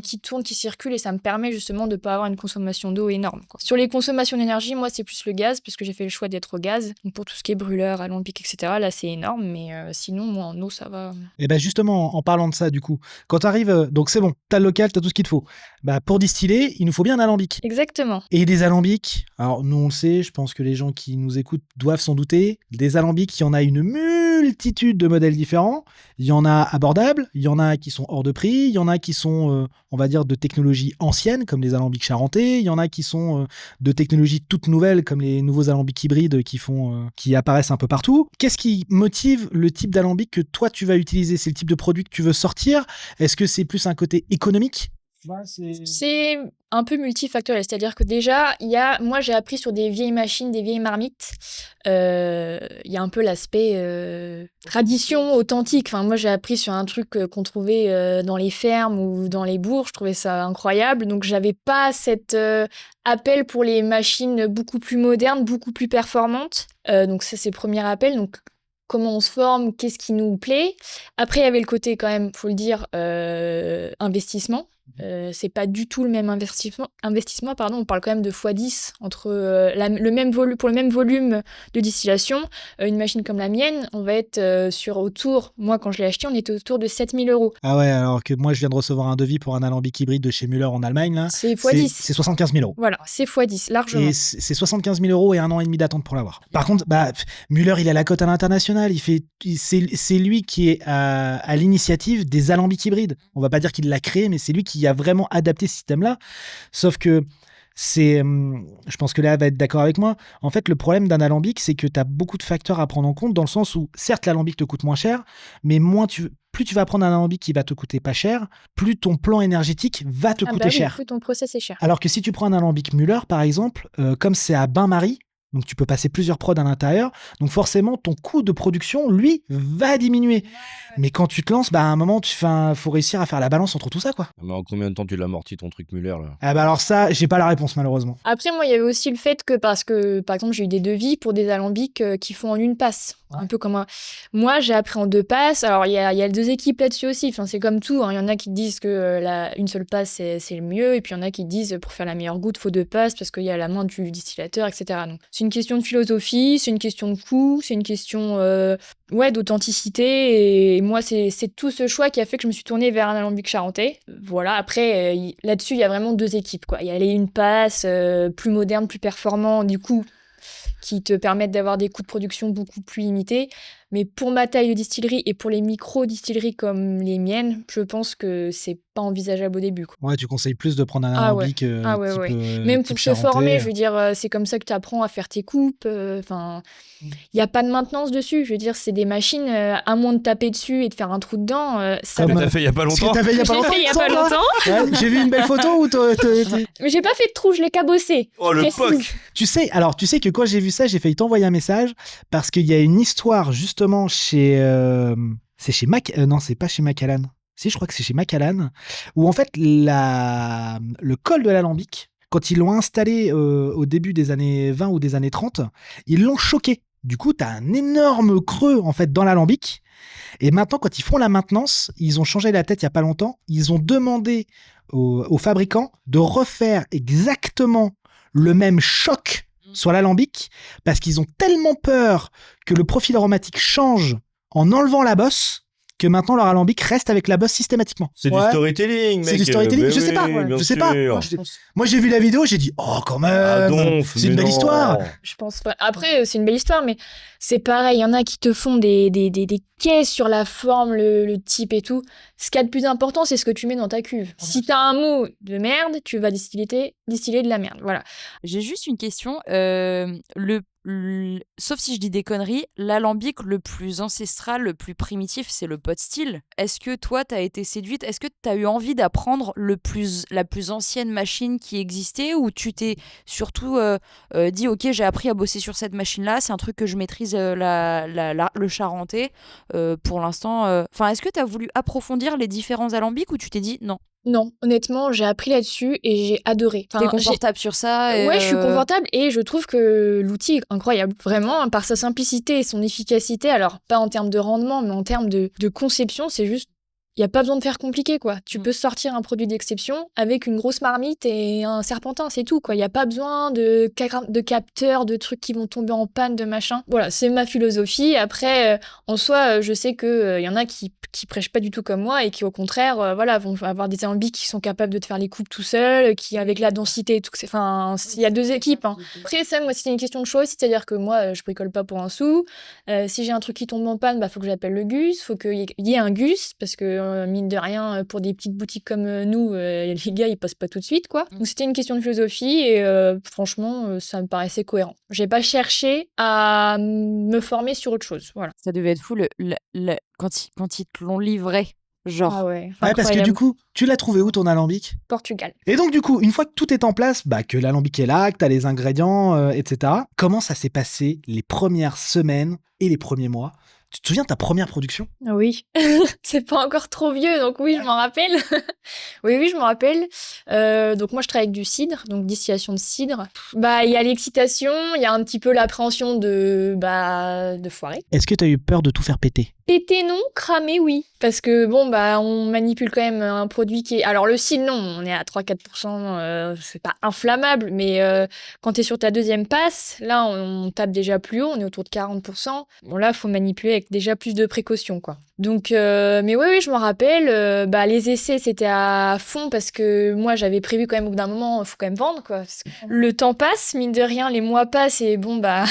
qui tourne, qui circule et ça me permet justement de pas avoir une consommation d'eau énorme, quoi. Sur les consommations d'énergie, moi, c'est plus le gaz parce que j'ai fait le choix d'être au gaz. Donc pour tout ce qui est brûleur, alambic, etc., là, c'est énorme. Mais sinon, moi, en eau, ça va. Et justement, en parlant de ça, du coup, quand t'arrives, donc c'est bon, t'as le local, t'as tout ce qu'il te faut. Pour distiller, il nous faut bien un alambic. Exactement. Et des alambics, alors nous on le sait, je pense que les gens qui nous écoutent doivent s'en douter, des alambics, il y en a une multitude de modèles différents, il y en a abordables, il y en a qui sont hors de prix, il y en a qui sont, on va dire, de technologie ancienne, comme les alambics charentais, il y en a qui sont de technologie toute nouvelle, comme les nouveaux alambics hybrides qui apparaissent un peu partout. Qu'est-ce qui motive le type d'alambic que toi tu vas utiliser? C'est le type de produit que tu veux sortir? Est-ce que c'est plus un côté économique? C'est un peu multifactoriel, c'est-à-dire que déjà, moi j'ai appris sur des vieilles machines, des vieilles marmites, il y a un peu l'aspect tradition, authentique. Enfin, moi j'ai appris sur un truc qu'on trouvait dans les fermes ou dans les bourgs, je trouvais ça incroyable, donc j'avais pas cet appel pour les machines beaucoup plus modernes, beaucoup plus performantes. Donc ça c'est le premier appel, donc comment on se forme, qu'est-ce qui nous plaît. Après, il y avait le côté quand même, faut le dire, investissement. C'est pas du tout le même investissement pardon. On parle quand même de x10 entre pour le même volume de distillation. Une machine comme la mienne, on va être moi quand je l'ai acheté, on était autour de 7 000 €. Ah ouais, alors que moi je viens de recevoir un devis pour un alambic hybride de chez Müller en Allemagne, là. C'est x10. C'est 75 000 €. Voilà, c'est x10, largement. Et c'est 75 000 € et 1 an et demi d'attente pour l'avoir. Par contre, Müller, il a la cote à l'international. C'est lui qui est à l'initiative des alambics hybrides. On va pas dire qu'il l'a créé, mais c'est lui qui a vraiment adapté ce système-là. Sauf que je pense que Léa va être d'accord avec moi. En fait, le problème d'un alambic, c'est que tu as beaucoup de facteurs à prendre en compte, dans le sens où, certes, l'alambic te coûte moins cher, mais plus tu vas prendre un alambic qui va te coûter pas cher, plus ton plan énergétique va te coûter cher. Plus ton process est cher. Alors que si tu prends un alambic Müller, par exemple, comme c'est à bain-marie, donc tu peux passer plusieurs prods à l'intérieur, donc forcément ton coût de production, lui, va diminuer. Mais quand tu te lances, à un moment, faut réussir à faire la balance entre tout ça, quoi. Mais en combien de temps tu l'amortis ton truc Müller là? Ah alors ça, j'ai pas la réponse malheureusement. Après, moi, il y avait aussi le fait que, parce que, par exemple, j'ai eu des devis pour des alambics qui font en une passe. Ouais. Un peu comme moi. Moi, j'ai appris en 2 passes. Alors, il y a 2 équipes là-dessus aussi. Enfin, c'est comme tout. Il y en a qui disent que une seule passe, c'est le mieux. Et puis, il y en a qui disent pour faire la meilleure goutte, il faut 2 passes parce qu'il y a la main du distillateur, etc. Donc, c'est une question de philosophie, c'est une question de coût, c'est une question d'authenticité. Et moi, c'est tout ce choix qui a fait que je me suis tournée vers un alambic charentais. Voilà. Après, là-dessus, il y a vraiment 2 équipes, quoi. Il y a les une passe, plus moderne, plus performant, du coup, qui te permettent d'avoir des coûts de production beaucoup plus limités. Mais pour ma taille de distillerie et pour les micro-distilleries comme les miennes, je pense que c'est pas envisageable au début, quoi. Ouais, tu conseilles plus de prendre un alambic Même type pour se charentais. former, je veux dire, c'est comme ça que tu apprends à faire tes coupes. Enfin, il n'y a pas de maintenance dessus. Je veux dire, c'est des machines, à moins de taper dessus et de faire un trou dedans. Ça Comme Que t'as fait il y a pas Ce que longtemps. t'as fait il y a pas J'ai longtemps. fait il y a il me pas semble, hein. longtemps. Ouais, j'ai vu une belle photo où Mais j'ai pas fait de trou, je l'ai cabossé. Oh le Précise. POC. tu sais que quand j'ai vu ça, j'ai failli t'envoyer un message parce qu'il y a une histoire justement chez c'est chez non, c'est pas chez Macallan. Si, je crois que c'est chez Macallan, où en fait le col de l'alambic, quand ils l'ont installé au début des années 20 ou des années 30, ils l'ont choqué. Du coup, tu as un énorme creux en fait dans l'alambic. Et maintenant, quand ils font la maintenance, ils ont changé la tête il y a pas longtemps. Ils ont demandé aux fabricants de refaire exactement le même choc sur l'alambic parce qu'ils ont tellement peur que le profil aromatique change en enlevant la bosse que maintenant leur alambic reste avec la bosse systématiquement. C'est du Ouais. storytelling, mec. C'est du storytelling. Mais Je sais pas, oui, bien je sais pas. sûr. Moi, j'ai vu la vidéo, j'ai dit oh quand même, Ah, donf, c'est une mais belle non. histoire. Je pense pas. Après, c'est une belle histoire, mais c'est pareil. Il y en a qui te font des caisses sur la forme, le type et tout. Ce qu'il y a de plus important, c'est ce que tu mets dans ta cuve. Si t'as un mot de merde, tu vas distiller de la merde. Voilà. J'ai juste une question. Sauf si je dis des conneries, l'alambic le plus ancestral, le plus primitif, c'est le pot still. Est-ce que toi, t'as été séduite? Est-ce que t'as eu envie d'apprendre la plus ancienne machine qui existait, ou tu t'es surtout dit ok, j'ai appris à bosser sur cette machine-là, c'est un truc que je maîtrise, le charentais pour l'instant. Enfin, est-ce que t'as voulu approfondir les différents alambics, ou tu t'es dit non? Non, honnêtement, j'ai appris là-dessus et j'ai adoré. T'es confortable sur ça et Ouais, je suis confortable et je trouve que l'outil est incroyable. Vraiment, par sa simplicité et son efficacité, alors pas en termes de rendement, mais en termes de conception, c'est juste... Il n'y a pas besoin de faire compliqué, quoi. Tu peux sortir un produit d'exception avec une grosse marmite et un serpentin, c'est tout, quoi. Il n'y a pas besoin de capteurs, de trucs qui vont tomber en panne, de machin. Voilà, c'est ma philosophie. Après, en soi, je sais qu'il y en a qui prêchent pas du tout comme moi et qui, au contraire, vont avoir des alambics qui sont capables de te faire les coupes tout seuls, qui, avec la densité et tout. Enfin, il y a 2 équipes, hein. Après, ça, moi, c'était une question de choix aussi, c'est-à-dire que moi, je bricole pas pour un sou. Si j'ai un truc qui tombe en panne, faut que j'appelle le Gus, faut qu'il y ait un Gus, parce que mine de rien, pour des petites boutiques comme nous, les gars, ils passent pas tout de suite, quoi. Donc c'était une question de philosophie et franchement, ça me paraissait cohérent. J'ai pas cherché à me former sur autre chose, voilà. Ça devait être fou quand ils te l'ont livré. Genre. Ah ouais. Ouais, parce que Incroyable. du coup, tu l'as trouvé où ton alambic? Portugal. Et donc, du coup, une fois que tout est en place, que l'alambic est là, que tu as les ingrédients, etc., comment ça s'est passé les premières semaines et les premiers mois Tu te souviens de ta première production? Oui, c'est pas encore trop vieux, donc oui, je m'en rappelle. Oui, je m'en rappelle. Donc moi, je travaille avec du cidre, donc distillation de cidre. Bah, il y a l'excitation, il y a un petit peu l'appréhension de foirer. Est-ce que tu as eu peur de tout faire péter? Péter, non. Cramer, oui. Parce que bon, bah, on manipule quand même un produit qui est... Alors le cidre, non, on est à 3-4%, c'est pas inflammable, mais quand t'es sur ta deuxième passe, là, on tape déjà plus haut, on est autour de 40%. Bon, là, faut manipuler avec déjà plus de précautions, quoi. Donc, mais oui, je m'en rappelle. Les essais, c'était à fond parce que moi, j'avais prévu quand même au bout d'un moment, il faut quand même vendre, quoi. Parce que le temps passe, mine de rien, les mois passent et bon, bah...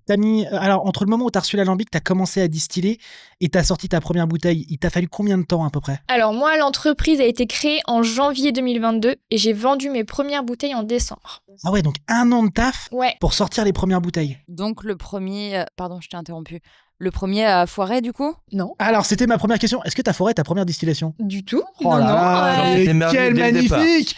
T'as mis, alors, entre le moment où t'as reçu l'alambic, t'as commencé à distiller et t'as sorti ta première bouteille, il t'a fallu combien de temps à peu près? Alors moi, l'entreprise a été créée en janvier 2022 et j'ai vendu mes premières bouteilles en décembre. Ah ouais, donc 1 an de taf Ouais. pour sortir les premières bouteilles. Donc le premier... Pardon, je t'ai interrompu. Le premier à foirer, du coup? Non. Alors, c'était ma première question. Est-ce que t'as foré ta première distillation? Du tout. Oh là là, Genre, mais c'était merveilleux quel dès le départ. magnifique!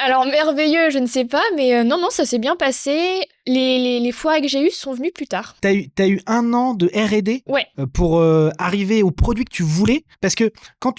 Alors merveilleux, je ne sais pas, mais non, ça s'est bien passé. Les foires que j'ai eues sont venues plus tard. T'as eu 1 an de R&D Ouais. pour arriver au produit que tu voulais. Parce que quand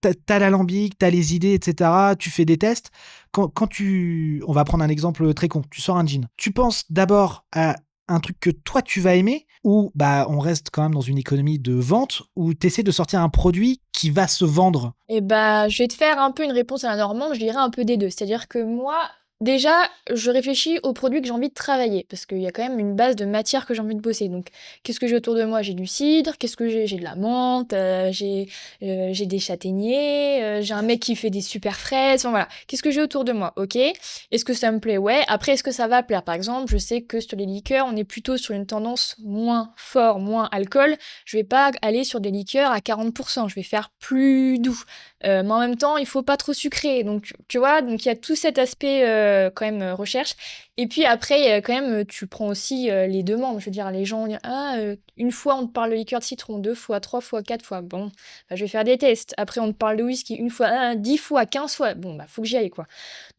t'as l'alambic, t'as les idées, etc., tu fais des tests. On va prendre un exemple très con. Tu sors un gin. Tu penses d'abord à un truc que toi tu vas aimer ou on reste quand même dans une économie de vente où t'essaies de sortir un produit qui va se vendre? Je vais te faire un peu une réponse à la normande, je dirais un peu des deux. C'est-à-dire que moi, déjà, je réfléchis aux produits que j'ai envie de travailler, parce qu'il y a quand même une base de matière que j'ai envie de bosser. Donc, qu'est-ce que j'ai autour de moi? J'ai du cidre, qu'est-ce que j'ai? J'ai de la menthe, j'ai des châtaigniers, j'ai un mec qui fait des super fraises, enfin voilà. Qu'est-ce que j'ai autour de moi? Ok. Est-ce que ça me plaît? Ouais. Après, est-ce que ça va plaire? Par exemple, je sais que sur les liqueurs, on est plutôt sur une tendance moins fort, moins alcool. Je vais pas aller sur des liqueurs à 40%, je vais faire plus doux. Mais en même temps, il faut pas trop sucrer. Donc, tu vois, donc il y a tout cet aspect quand même recherche. Et puis après, quand même, tu prends aussi les demandes. Je veux dire, les gens vont dire, une fois on te parle de liqueur de citron, 2 fois, 3 fois, 4 fois. Bon, je vais faire des tests. Après, on te parle de whisky une fois, 10 fois, 15 fois. Bon, faut que j'y aille, quoi.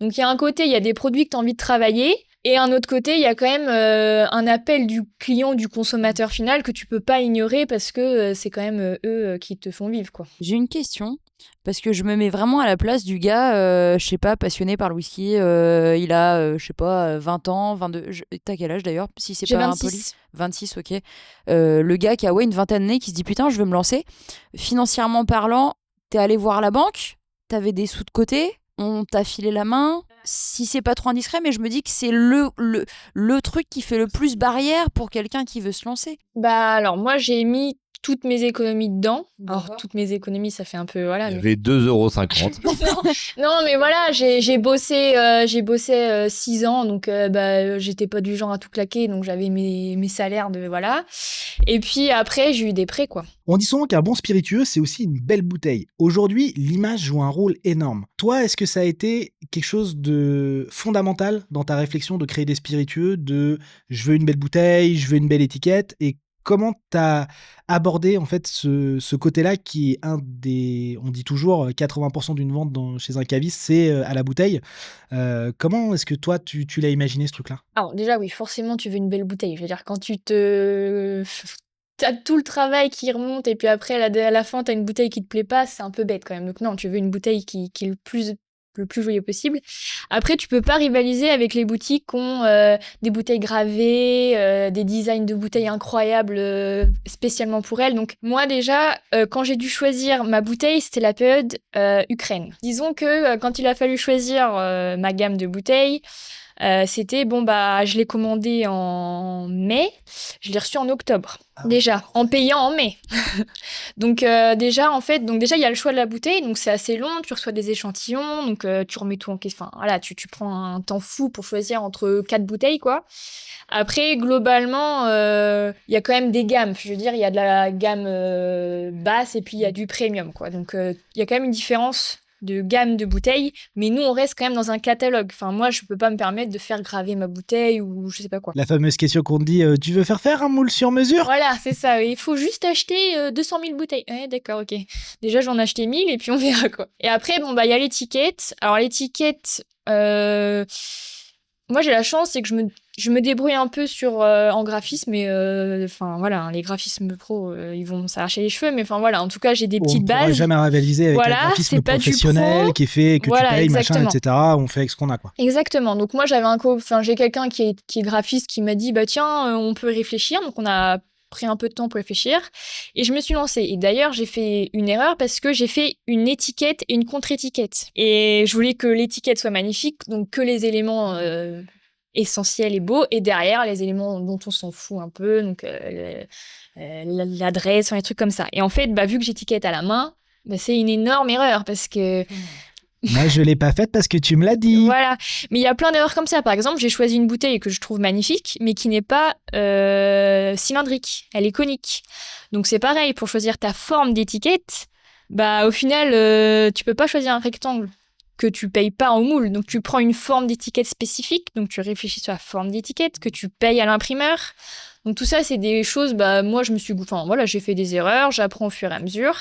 Donc, il y a un côté, il y a des produits que tu as envie de travailler. Et un autre côté, il y a quand même un appel du client, du consommateur final que tu peux pas ignorer parce que c'est quand même eux qui te font vivre, quoi. J'ai une question, parce que je me mets vraiment à la place du gars, je sais pas, passionné par le whisky. Il a, je sais pas, 20 ans, 22... T'as quel âge d'ailleurs, si c'est J'ai pas 26. impoli? 26, ok. Le gars qui a une vingtaine d'années qui se dit putain, je veux me lancer. Financièrement parlant, t'es allé voir la banque, t'avais des sous de côté, on t'a filé la main. Si c'est pas trop indiscret, mais je me dis que c'est le truc qui fait le plus barrière pour quelqu'un qui veut se lancer. Alors moi, j'ai mis toutes mes économies dedans. Alors, toutes mes économies, ça fait un peu... Voilà, Il y mais... avait 2,50 €. Non, mais voilà, j'ai bossé 6 ans, donc j'étais pas du genre à tout claquer, donc j'avais mes salaires de... Voilà. Et puis après, j'ai eu des prêts, quoi. On dit souvent qu'un bon spiritueux, c'est aussi une belle bouteille. Aujourd'hui, l'image joue un rôle énorme. Toi, est-ce que ça a été quelque chose de fondamental dans ta réflexion de créer des spiritueux, de je veux une belle bouteille, je veux une belle étiquette, et comment t'as abordé en fait ce côté-là qui est un des, on dit toujours 80% d'une vente chez un caviste, c'est à la bouteille. Comment est-ce que toi tu l'as imaginé ce truc-là? Alors déjà, oui, forcément, tu veux une belle bouteille. Je veux dire, quand t'as tout le travail qui remonte et puis après, à la fin, t'as une bouteille qui te plaît pas, c'est un peu bête quand même. Donc non, tu veux une bouteille qui est le plus joli possible. Après, tu peux pas rivaliser avec les boutiques qui ont des bouteilles gravées, des designs de bouteilles incroyables spécialement pour elles. Donc moi déjà, quand j'ai dû choisir ma bouteille, c'était la période Ukraine. Disons que quand il a fallu choisir ma gamme de bouteilles, c'était je l'ai commandé en mai, je l'ai reçu en octobre. Déjà, en payant en mai. Donc déjà il y a le choix de la bouteille, donc c'est assez long, tu reçois des échantillons, donc tu remets tout en question. Enfin voilà, tu prends un temps fou pour choisir entre 4 bouteilles, quoi. Après, globalement, il y a quand même des gammes. Je veux dire, il y a de la gamme basse et puis il y a du premium, quoi. Donc il y a quand même une différence de gamme de bouteilles, mais nous on reste quand même dans un catalogue. Enfin moi je peux pas me permettre de faire graver ma bouteille ou je sais pas quoi. La fameuse question qu'on te dit, tu veux faire un moule sur mesure? Voilà, c'est ça, il faut juste acheter 200 000 bouteilles. Ouais, d'accord, ok. Déjà j'en ai acheté 1000 et puis on verra, quoi. Et après il y a l'étiquette. Alors l'étiquette, moi j'ai la chance, c'est que Je me débrouille un peu en graphisme, mais enfin voilà, hein, les graphismes pro, ils vont s'arracher les cheveux, mais enfin voilà, en tout cas, j'ai des On petites ne pourra bases. jamais rivaliser avec Voilà, un graphisme c'est pas du professionnel pro. qui est fait, que Voilà, tu payes, machin, exactement. etc. On fait avec ce qu'on a, quoi. Exactement. Donc moi, j'ai quelqu'un qui est graphiste qui m'a dit, bah tiens, on peut y réfléchir. Donc on a pris un peu de temps pour réfléchir et je me suis lancée. Et d'ailleurs, j'ai fait une erreur parce que j'ai fait une étiquette et une contre-étiquette. Et je voulais que l'étiquette soit magnifique, donc que les éléments essentiels et beaux, et derrière, les éléments dont on s'en fout un peu, donc l'adresse, enfin, les trucs comme ça. Et en fait, bah, vu que j'étiquette à la main, bah, c'est une énorme erreur parce que Moi, je l'ai pas faite parce que tu me l'as dit. voilà, mais il y a plein d'erreurs comme ça. Par exemple, j'ai choisi une bouteille que je trouve magnifique, mais qui n'est pas cylindrique. Elle est conique. Donc c'est pareil, pour choisir ta forme d'étiquette, bah au final, tu peux pas choisir un rectangle que tu payes pas en moule. Donc tu prends une forme d'étiquette spécifique, donc tu réfléchis sur la forme d'étiquette que tu payes à l'imprimeur. Donc tout ça, c'est des choses, bah moi j'ai fait des erreurs, j'apprends au fur et à mesure.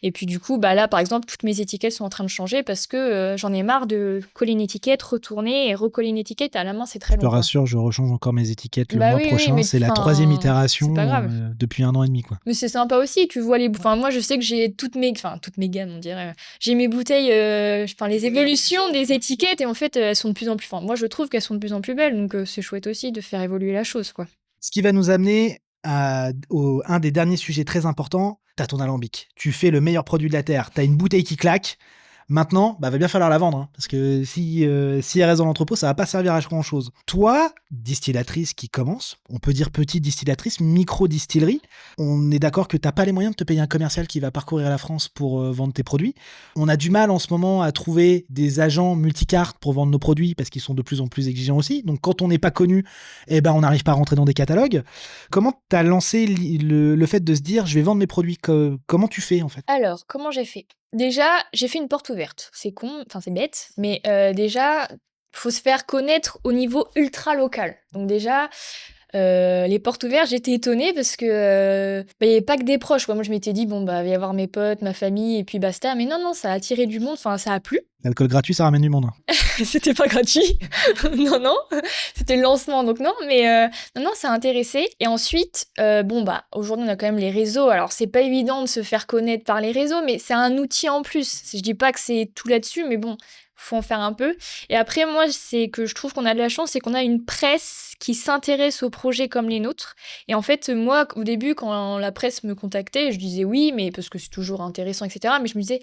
Et puis du coup, bah là, par exemple, toutes mes étiquettes sont en train de changer parce que j'en ai marre de coller une étiquette, retourner et recoller une étiquette à la main, c'est très Je te long. rassure, je rechange encore mes étiquettes le Bah mois oui, prochain. mais c'est la enfin, 3e itération c'est pas grave. depuis 1 an et demi, quoi. Mais c'est sympa aussi, tu vois Enfin, moi, je sais que j'ai toutes mes gammes, on dirait. J'ai mes bouteilles, les évolutions des étiquettes et en fait, elles sont de plus en plus. Enfin, moi, je trouve qu'elles sont de plus en plus belles, donc c'est chouette aussi de faire évoluer la chose, quoi. Ce qui va nous amener à un des derniers sujets très importants. T'as ton alambic. Tu fais le meilleur produit de la Terre. T'as une bouteille qui claque. Maintenant, va bien falloir la vendre, hein, parce que si elle reste dans l'entrepôt, ça va pas servir à grand chose. Toi, distillatrice qui commence, on peut dire petite distillatrice, micro-distillerie, on est d'accord que t'as pas les moyens de te payer un commercial qui va parcourir la France pour vendre tes produits. On a du mal en ce moment à trouver des agents multicartes pour vendre nos produits, parce qu'ils sont de plus en plus exigeants aussi. Donc quand on n'est pas connu, on n'arrive pas à rentrer dans des catalogues. Comment t'as lancé le fait de se dire, je vais vendre mes produits, comment tu fais en fait? Alors, comment j'ai fait? Déjà, j'ai fait une porte ouverte. C'est con, enfin c'est bête, mais déjà, faut se faire connaître au niveau ultra local. Donc déjà, les portes ouvertes, j'étais étonnée parce que il y avait pas que des proches, quoi. Moi, je m'étais dit bon bah il va y avoir mes potes, ma famille et puis basta. Mais non, ça a attiré du monde. Enfin, ça a plu. L'alcool gratuit, ça ramène du monde. C'était pas gratuit. non, c'était le lancement, donc non, mais non, ça a intéressé. Et ensuite, aujourd'hui, on a quand même les réseaux. Alors, c'est pas évident de se faire connaître par les réseaux, mais c'est un outil en plus. Je dis pas que c'est tout là-dessus, mais bon, faut en faire un peu. Et après, moi, c'est que je trouve qu'on a de la chance, c'est qu'on a une presse qui s'intéresse aux projets comme les nôtres. Et en fait, moi, au début, quand la presse me contactait, je disais oui, mais parce que c'est toujours intéressant, etc. Mais je me disais,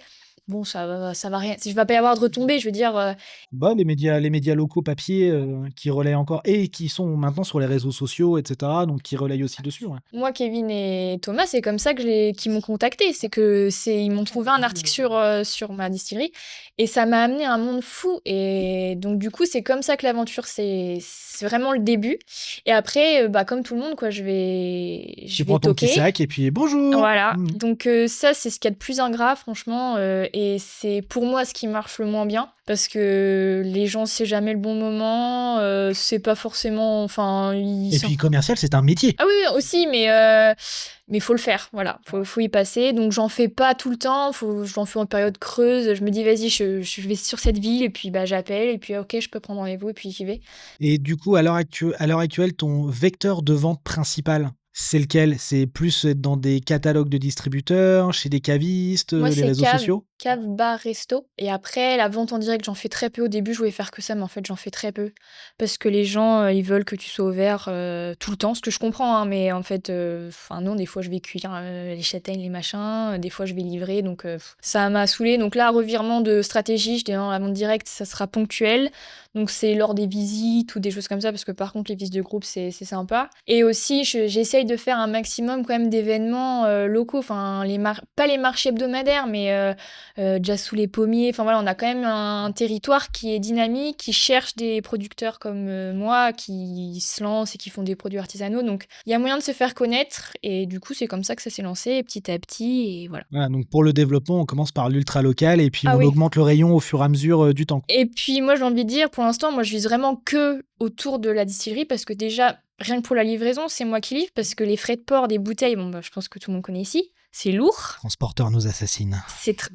bon, ça va rien. Si je vais pas y avoir de retombées, je veux dire. Les médias locaux papier qui relaient encore et qui sont maintenant sur les réseaux sociaux, etc. Donc qui relayent aussi dessus. Ouais. Moi, Kevin et Thomas, c'est comme ça qu'ils m'ont contacté. Ils m'ont trouvé un article sur ma distillerie et ça m'a amené à un monde fou. Et donc, du coup, c'est comme ça que l'aventure, c'est vraiment le début. Et après, comme tout le monde, quoi, je vais prends ton toquer. petit sac et puis bonjour. Voilà. Donc, ça, c'est ce qu'il y a de plus ingrat, franchement. Et c'est pour moi ce qui marche le moins bien parce que les gens, c'est jamais le bon moment. C'est pas forcément. Enfin, puis, commercial, c'est un métier. Ah oui, aussi, mais faut le faire, voilà, faut y passer. Donc j'en fais pas tout le temps, j'en fais en période creuse. Je me dis vas-y, je vais sur cette ville et puis j'appelle et puis ok, je peux prendre rendez-vous et puis j'y vais. Et du coup, à l'heure actuelle, ton vecteur de vente principal, c'est lequel? C'est plus être dans des catalogues de distributeurs, chez des cavistes, Moi, les réseaux sociaux? Cave, bar, resto. Et après, la vente en direct, j'en fais très peu. Au début, je voulais faire que ça, mais en fait, j'en fais très peu. Parce que les gens, ils veulent que tu sois ouvert tout le temps, ce que je comprends, hein, mais en fait, non, des fois, je vais cuire les châtaignes, les machins, des fois, je vais livrer, donc ça m'a saoulée. Donc là, revirement de stratégie, je dis non, la vente directe, ça sera ponctuel. Donc c'est lors des visites ou des choses comme ça, parce que par contre, les visites de groupe, c'est sympa. Et aussi, j'essaye de faire un maximum quand même d'événements locaux, enfin, pas les marchés hebdomadaires, mais déjà sous les pommiers. Enfin voilà, on a quand même un territoire qui est dynamique, qui cherche des producteurs comme moi, qui se lancent et qui font des produits artisanaux. Donc il y a moyen de se faire connaître et du coup c'est comme ça que ça s'est lancé petit à petit et voilà. Voilà, donc pour le développement, on commence par l'ultra local et puis on augmente le rayon au fur et à mesure du temps. Et puis moi j'ai envie de dire, pour l'instant, moi je vise vraiment que autour de la distillerie parce que déjà, rien que pour la livraison, c'est moi qui livre parce que les frais de port des bouteilles, je pense que tout le monde connaît ici. c'est lourd. Transporteur nous assassine.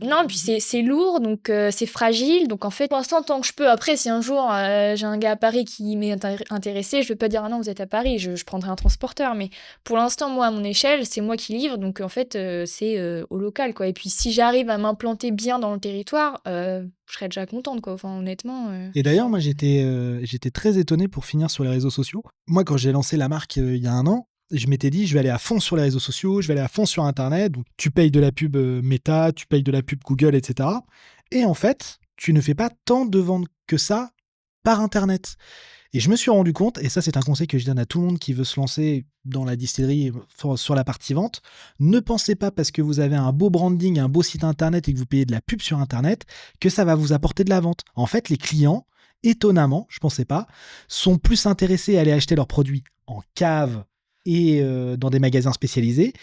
Non, puis c'est lourd, donc c'est fragile. Donc en fait, pour l'instant, tant que je peux. Après, si un jour j'ai un gars à Paris qui m'est intéressé, je vais pas dire ah non, vous êtes à Paris, je prendrai un transporteur. Mais pour l'instant, moi, à mon échelle, c'est moi qui livre. Donc en fait, c'est au local, quoi. Et puis si j'arrive à m'implanter bien dans le territoire, je serais déjà contente, quoi. Enfin, honnêtement. Et d'ailleurs, moi, j'étais très étonné pour finir sur les réseaux sociaux. Moi, quand j'ai lancé la marque il y a un an, je m'étais dit, je vais aller à fond sur les réseaux sociaux, je vais aller à fond sur Internet. Donc, tu payes de la pub Meta, tu payes de la pub Google, etc. Et en fait, tu ne fais pas tant de ventes que ça par Internet. Et je me suis rendu compte, et ça, c'est un conseil que je donne à tout le monde qui veut se lancer dans la distillerie sur la partie vente, ne pensez pas parce que vous avez un beau branding, un beau site Internet et que vous payez de la pub sur Internet que ça va vous apporter de la vente. En fait, les clients, étonnamment, je ne pensais pas, sont plus intéressés à aller acheter leurs produits en cave et dans des magasins spécialisés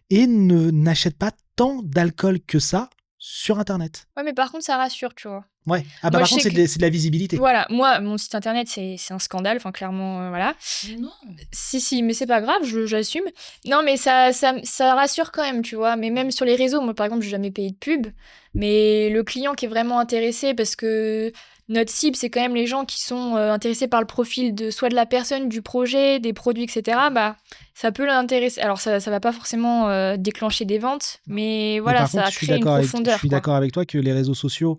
et n'achètent pas tant d'alcool que ça sur Internet. Ouais, mais par contre, ça rassure, tu vois. Ouais. Ah bah Moi, par je contre, sais c'est de la visibilité. Voilà, moi, mon site internet, c'est un scandale, enfin, clairement, voilà. Non. Si, mais c'est pas grave, j'assume. Non, mais ça rassure quand même, tu vois. Mais même sur les réseaux, moi, par exemple, j'ai jamais payé de pub. Mais le client qui est vraiment intéressé, parce que notre cible, c'est quand même les gens qui sont intéressés par le profil soit de la personne, du projet, des produits, etc. Bah, ça peut l'intéresser. Alors, ça va pas forcément déclencher des ventes, mais voilà, par ça contre, crée une profondeur. Je suis d'accord avec toi que les réseaux sociaux,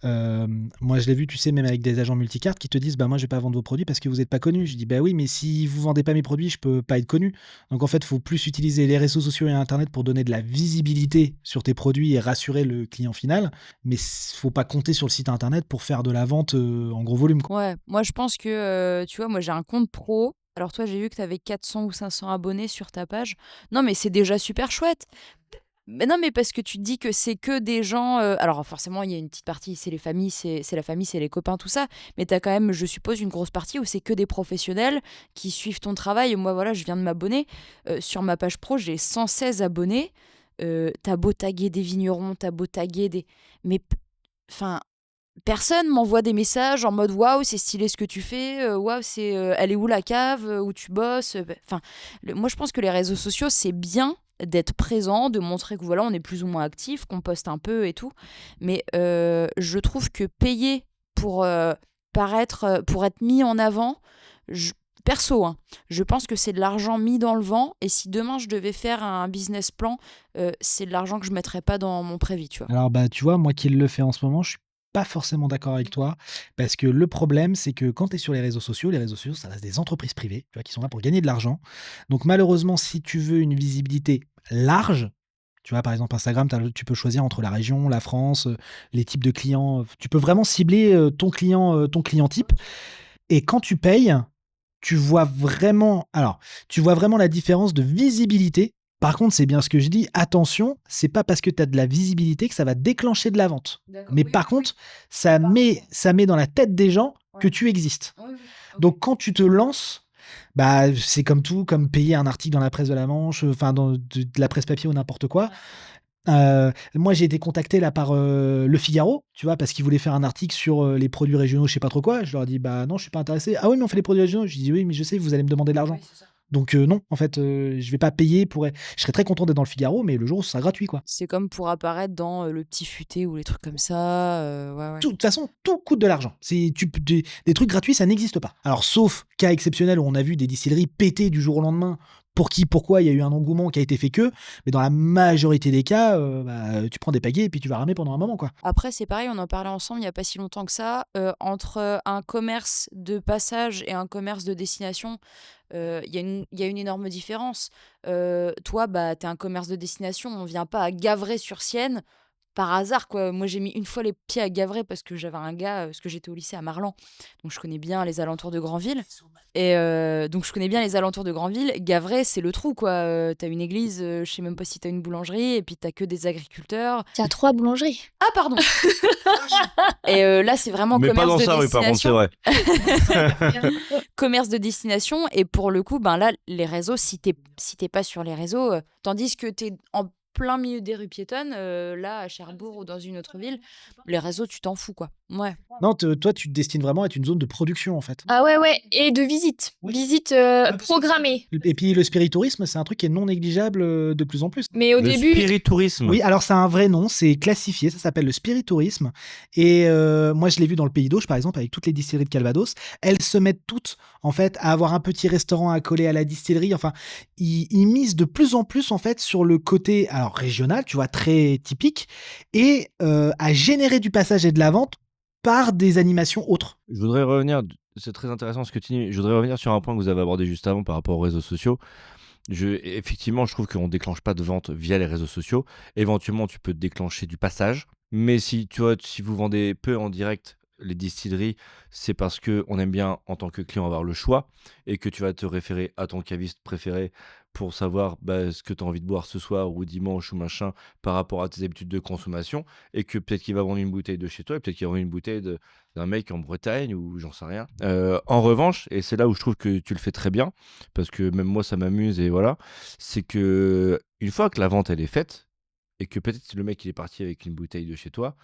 moi je l'ai vu, tu sais, même avec des agents multicartes qui te disent bah moi je vais pas vendre vos produits parce que vous n'êtes pas connus. Je dis bah oui, mais si vous vendez pas mes produits, je peux pas être connu. Donc en fait, il faut plus utiliser les réseaux sociaux et Internet pour donner de la visibilité sur tes produits et rassurer le client final. Mais faut pas compter sur le site Internet pour faire de la vente en gros volume, quoi. Ouais, moi je pense que, tu vois, moi j'ai un compte pro. Alors toi, j'ai vu que tu avais 400 ou 500 abonnés sur ta page. Non, mais c'est déjà super chouette. Mais non, mais parce que tu te dis que c'est que des gens. Alors forcément, il y a une petite partie, c'est les familles, c'est la famille, c'est les copains, tout ça. Mais tu as quand même, je suppose, une grosse partie où c'est que des professionnels qui suivent ton travail. Et moi, voilà, je viens de m'abonner. Sur ma page pro, j'ai 116 abonnés. T'as beau taguer des vignerons, t'as beau taguer des. Mais. Enfin. Personne m'envoie des messages en mode waouh, c'est stylé ce que tu fais, waouh, elle est où la cave, où tu bosses. Enfin, moi je pense que les réseaux sociaux c'est bien d'être présent, de montrer que voilà on est plus ou moins actif, qu'on poste un peu et tout. Mais je trouve que payer pour paraître, pour être mis en avant, perso, hein, je pense que c'est de l'argent mis dans le vent. Et si demain je devais faire un business plan, c'est de l'argent que je mettrais pas dans mon prévis, tu vois. Alors bah tu vois, moi qui le fais en ce moment, je suis pas forcément d'accord avec toi parce que le problème c'est que quand tu es sur les réseaux sociaux ça reste des entreprises privées, tu vois, qui sont là pour gagner de l'argent. Donc malheureusement, si tu veux une visibilité large, tu vois, par exemple Instagram, tu peux choisir entre la région, la France, les types de clients, tu peux vraiment cibler ton client type. Et quand tu payes, tu vois vraiment la différence de visibilité. Par contre, c'est bien ce que je dis, attention, c'est pas parce que tu as de la visibilité que ça va déclencher de la vente. Mais par contre, ça met dans la tête des gens que tu existes. Donc quand tu te lances, bah, c'est comme tout, comme payer un article dans la presse de la Manche, enfin dans de la presse papier ou n'importe quoi. Moi, j'ai été contacté là par Le Figaro, tu vois, parce qu'ils voulaient faire un article sur les produits régionaux, je sais pas trop quoi. Je leur ai dit bah non, je suis pas intéressé. Ah oui, mais on fait les produits régionaux. Je dis oui, mais je sais, vous allez me demander de l'argent. Donc non, en fait, je vais pas payer pour. Je serais très content d'être dans Le Figaro, mais le jour où ce sera gratuit, quoi. C'est comme pour apparaître dans Le Petit Futé ou les trucs comme ça. Ouais. De toute façon, tout coûte de l'argent. Des trucs gratuits, ça n'existe pas. Alors, sauf cas exceptionnel où on a vu des distilleries péter du jour au lendemain. Pourquoi il y a eu un engouement qui a été fait que, mais dans la majorité des cas, tu prends des pagaies et puis tu vas ramer pendant un moment, quoi. Après, c'est pareil, on en parlait ensemble il n'y a pas si longtemps que ça. Entre un commerce de passage et un commerce de destination, il y a une énorme différence. Toi, bah, t'es un commerce de destination, on vient pas à Gavray-sur-Sienne par hasard, quoi. Moi, j'ai mis une fois les pieds à Gavray parce que j'avais un gars, parce que j'étais au lycée à Marlan, donc je connais bien les alentours de Granville. Et donc je connais bien les alentours de Granville. Gavray, c'est le trou, quoi. T'as une église, je sais même pas si t'as une boulangerie, et puis t'as que des agriculteurs. Il y a 3 boulangeries. Ah, pardon. Et là, c'est vraiment Mais pas commerce dans de ça, oui, par contre, c'est destination. vrai. Commerce de destination. Et pour le coup, ben là, les réseaux, si t'es pas sur les réseaux, tandis que t'es plein milieu des rues piétonnes, là, à Cherbourg ou dans une autre ville, les réseaux, tu t'en fous, quoi. Ouais. Non, toi, tu te destines vraiment à être une zone de production, en fait. Ah ouais, et de visite. Oui. Visite programmée. Et puis, le spiritourisme, c'est un truc qui est non négligeable de plus en plus. Mais au Le début, spiritourisme. Oui, alors c'est un vrai nom, c'est classifié, ça s'appelle le spiritourisme. Et moi, je l'ai vu dans le Pays d'Auge, par exemple, avec toutes les distilleries de Calvados. Elles se mettent toutes, en fait, à avoir un petit restaurant à coller à la distillerie. Enfin, ils misent de plus en plus, en fait, sur le côté, alors régional, tu vois, très typique, et à générer du passage et de la vente par des animations autres. Je voudrais revenir, c'est très intéressant ce que tu dis, je voudrais revenir sur un point que vous avez abordé juste avant par rapport aux réseaux sociaux. Effectivement, je trouve qu'on ne déclenche pas de vente via les réseaux sociaux. Éventuellement, tu peux déclencher du passage. Mais si vous vendez peu en direct les distilleries, c'est parce qu'on aime bien, en tant que client, avoir le choix et que tu vas te référer à ton caviste préféré pour savoir ce que tu as envie de boire ce soir ou dimanche ou machin par rapport à tes habitudes de consommation, et que peut-être qu'il va vendre une bouteille de chez toi et peut-être qu'il va vendre une bouteille d'un mec en Bretagne ou j'en sais rien. En revanche, et c'est là où je trouve que tu le fais très bien, parce que même moi ça m'amuse et voilà, c'est que une fois que la vente elle est faite et que peut-être le mec il est parti avec une bouteille de chez toi,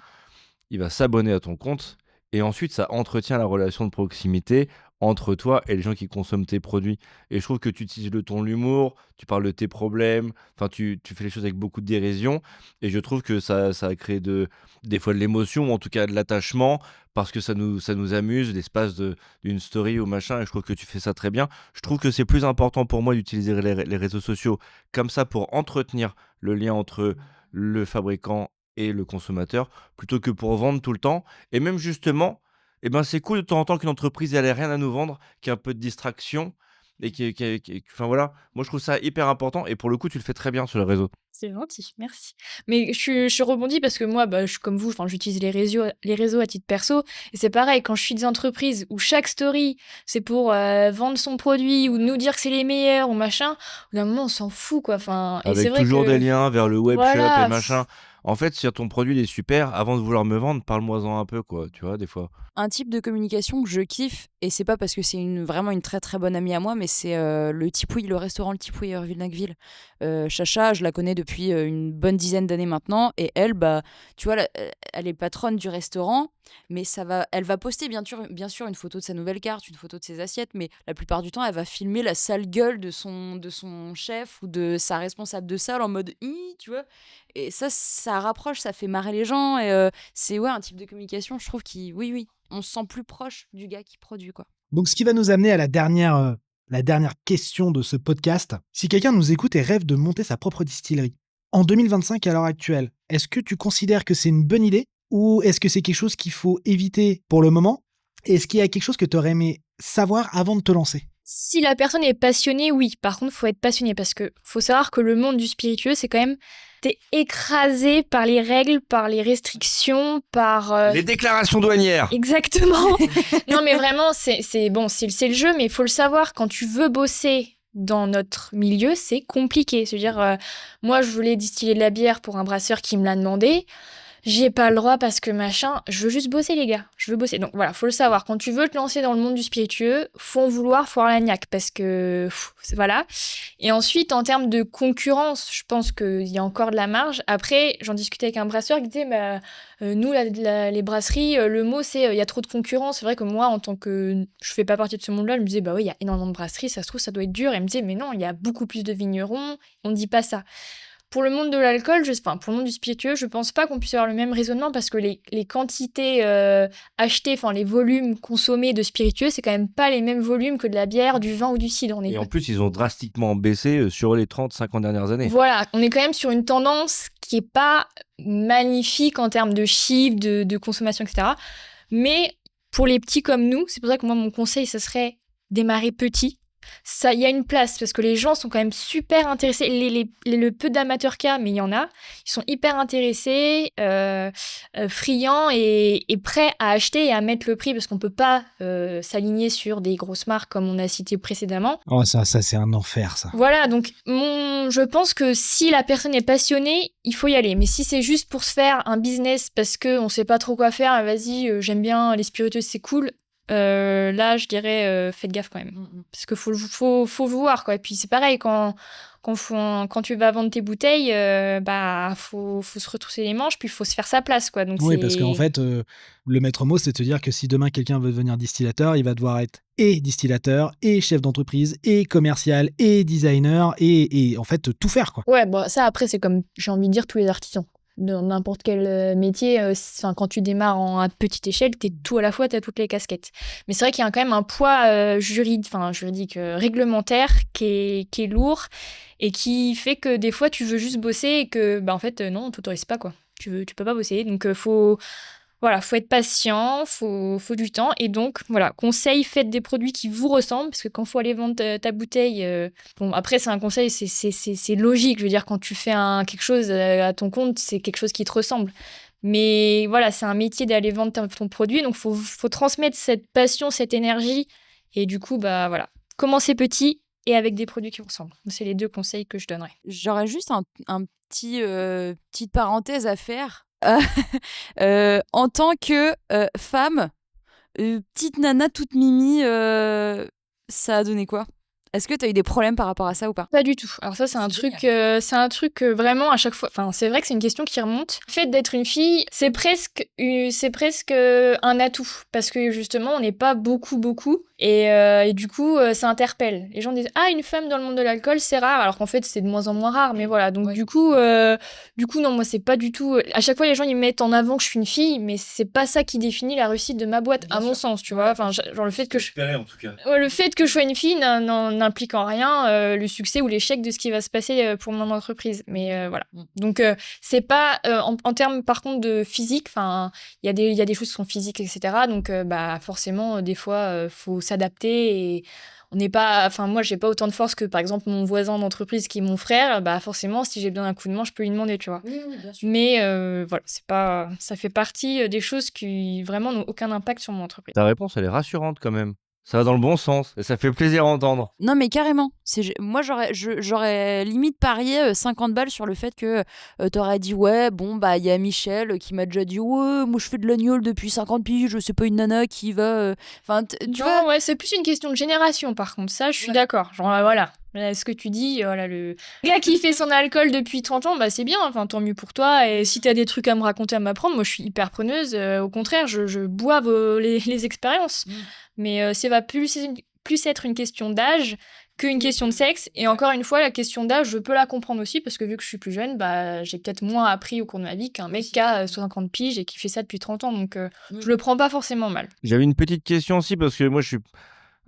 il va s'abonner à ton compte et ensuite ça entretient la relation de proximité entre toi et les gens qui consomment tes produits. Et je trouve que tu utilises le ton de l'humour, tu parles de tes problèmes, enfin tu fais les choses avec beaucoup de dérision, et je trouve que ça a créé des fois de l'émotion ou en tout cas de l'attachement, parce que ça nous amuse l'espace d'une story ou machin, et je trouve que tu fais ça très bien. Je trouve que c'est plus important pour moi d'utiliser les réseaux sociaux comme ça pour entretenir le lien entre le fabricant et le consommateur, plutôt que pour vendre tout le temps. Et même justement, c'est cool de temps en temps qu'une entreprise elle ait rien à nous vendre, qui a un peu de distraction et enfin voilà, moi je trouve ça hyper important, et pour le coup tu le fais très bien sur les réseaux. c'est gentil, merci. Mais je rebondis parce que moi, je suis comme vous, j'utilise les réseaux à titre perso. Et c'est pareil, quand je suis des entreprises où chaque story, c'est pour vendre son produit ou nous dire que c'est les meilleurs ou machin, au bout d'un moment, on s'en fout, quoi. Et c'est Avec vrai toujours que... des liens vers le webshop Voilà. et machin. En fait, si ton produit il est super, avant de vouloir me vendre, parle-moi-en un peu, quoi, tu vois, des fois. Un type de communication que je kiffe, et c'est pas parce que c'est vraiment une très très bonne amie à moi, mais c'est le restaurant Le Tipouille à Heurville-Nacqueville. Chacha, je la connais depuis une bonne dizaine d'années maintenant, et elle, tu vois, elle est patronne du restaurant, mais elle va poster bien sûr une photo de sa nouvelle carte, une photo de ses assiettes, mais la plupart du temps, elle va filmer la sale gueule de son chef ou de sa responsable de salle en mode tu vois. Et ça rapproche, ça fait marrer les gens, et c'est un type de communication, je trouve, oui, on se sent plus proche du gars qui produit, quoi. Donc, ce qui va nous amener à la dernière question de ce podcast. Si quelqu'un nous écoute et rêve de monter sa propre distillerie, en 2025 à l'heure actuelle, est-ce que tu considères que c'est une bonne idée, ou est-ce que c'est quelque chose qu'il faut éviter pour le moment? Est-ce qu'il y a quelque chose que tu aurais aimé savoir avant de te lancer? Si la personne est passionnée, oui. Par contre, faut être passionné parce que faut savoir que le monde du spiritueux, c'est quand même... T'es écrasé par les règles, par les restrictions, par... Les déclarations douanières. Exactement. Non, mais vraiment, c'est le jeu, mais il faut le savoir. Quand tu veux bosser dans notre milieu, c'est compliqué. C'est-à-dire, moi, je voulais distiller de la bière pour un brasseur qui me l'a demandé. J'ai pas le droit parce que machin, je veux juste bosser, les gars. Je veux bosser. Donc voilà, faut le savoir. Quand tu veux te lancer dans le monde du spiritueux, faut en vouloir, faut avoir la niaque parce que voilà. Et ensuite, en termes de concurrence, je pense qu'il y a encore de la marge. Après, j'en discutais avec un brasseur qui disait, nous, les brasseries, le mot c'est il y a trop de concurrence. C'est vrai que moi, en tant que je fais pas partie de ce monde-là, je me disais, oui, il y a énormément de brasseries, ça se trouve, ça doit être dur. Et il me disait, mais non, il y a beaucoup plus de vignerons, on ne dit pas ça. Pour le monde de l'alcool, pour le monde du spiritueux, je pense pas qu'on puisse avoir le même raisonnement parce que les quantités achetées, les volumes consommés de spiritueux, c'est quand même pas les mêmes volumes que de la bière, du vin ou du cidre. Et en plus, ils ont drastiquement baissé sur les 30-50 dernières années. Voilà, on est quand même sur une tendance qui est pas magnifique en termes de chiffres, de consommation, etc. Mais pour les petits comme nous, c'est pour ça que moi, mon conseil, ça serait démarrer petit. Ça, il y a une place parce que les gens sont quand même super intéressés. Le peu d'amateurs qu'il y a, mais il y en a, ils sont hyper intéressés, friands et prêts à acheter et à mettre le prix parce qu'on peut pas s'aligner sur des grosses marques comme on a cité précédemment. Oh, ça c'est un enfer, ça. Voilà, donc je pense que si la personne est passionnée, il faut y aller. Mais si c'est juste pour se faire un business parce qu'on sait pas trop quoi faire, vas-y, j'aime bien les spiritueux, c'est cool. Là, je dirais, faites gaffe quand même. Parce qu'il faut voir, quoi. Et puis, c'est pareil, quand tu vas vendre tes bouteilles, faut se retrousser les manches, puis il faut se faire sa place, quoi. Donc, Oui, parce qu'en fait, le maître mot, c'est de se dire que si demain quelqu'un veut devenir distillateur, il va devoir être et distillateur, et chef d'entreprise, et commercial, et designer, et en fait, tout faire, quoi. Ouais, bon, ça, après, c'est comme, j'ai envie de dire, tous les artisans. Dans n'importe quel métier, quand tu démarres à petite échelle, t'es tout à la fois, t'as toutes les casquettes. Mais c'est vrai qu'il y a quand même un poids juridique, réglementaire qui est lourd et qui fait que des fois tu veux juste bosser et que en fait non, on t'autorise pas, quoi. Tu peux pas bosser, donc faut être patient, faut du temps. Et donc, voilà, conseil, faites des produits qui vous ressemblent, parce que quand il faut aller vendre ta bouteille, bon, après, c'est un conseil, c'est logique. Je veux dire, quand tu fais quelque chose à ton compte, c'est quelque chose qui te ressemble. Mais voilà, c'est un métier d'aller vendre ton produit, donc faut transmettre cette passion, cette énergie. Et du coup, voilà, commencez petit et avec des produits qui vous ressemblent. C'est les 2 conseils que je donnerais. J'aurais juste un petite parenthèse à faire. En tant que femme, petite nana toute mimi, ça a donné quoi? Est-ce que tu as eu des problèmes par rapport à ça ou pas? Pas du tout. Alors ça, c'est un truc vraiment à chaque fois. Enfin, c'est vrai que c'est une question qui remonte. Le fait d'être une fille, c'est presque un atout, parce que justement, on n'est pas beaucoup, et du coup, ça interpelle. Les gens disent une femme dans le monde de l'alcool, c'est rare, alors qu'en fait, c'est de moins en moins rare. Mais voilà, donc du coup, non, moi, c'est pas du tout. À chaque fois, les gens ils mettent en avant que je suis une fille, mais c'est pas ça qui définit la réussite de ma boîte, à mon sens, tu vois. Enfin, genre le fait que en tout cas. le fait que je sois une fille n'implique en rien le succès ou l'échec de ce qui va se passer pour mon entreprise. Mais voilà. Donc, c'est pas en termes, par contre, de physique. Enfin, il y a des choses qui sont physiques, etc. Donc, forcément, des fois, faut s'adapter et on n'est pas. Enfin, moi, j'ai pas autant de force que, par exemple, mon voisin d'entreprise qui est mon frère. Forcément, si j'ai besoin d'un coup de main, je peux lui demander, tu vois. Oui, bien sûr. Mais voilà, c'est pas. Ça fait partie des choses qui vraiment n'ont aucun impact sur mon entreprise. Ta réponse, elle est rassurante quand même. Ça va dans le bon sens et ça fait plaisir à entendre. Non, mais carrément. Moi, j'aurais limite parié 50 balles sur le fait que t'aurais dit ouais, bon, il y a Michel qui m'a déjà dit ouais, moi je fais de l'agneau depuis 50 piges, c'est pas une nana qui va. Enfin, tu vois. Ouais, c'est plus une question de génération, par contre. Ça, je suis d'accord. Genre, voilà. Ce que tu dis, voilà, le gars qui fait son alcool depuis 30 ans, c'est bien, enfin, tant mieux pour toi. Et si t'as des trucs à me raconter, à m'apprendre, moi, je suis hyper preneuse. Au contraire, je bois les expériences. Mais ça va plus être une question d'âge qu'une question de sexe. Et encore une fois, la question d'âge, je peux la comprendre aussi, parce que vu que je suis plus jeune, j'ai peut-être moins appris au cours de ma vie qu'un mec qui a 50 piges et qui fait ça depuis 30 ans. Donc, je le prends pas forcément mal. J'avais une petite question aussi, parce que moi, je suis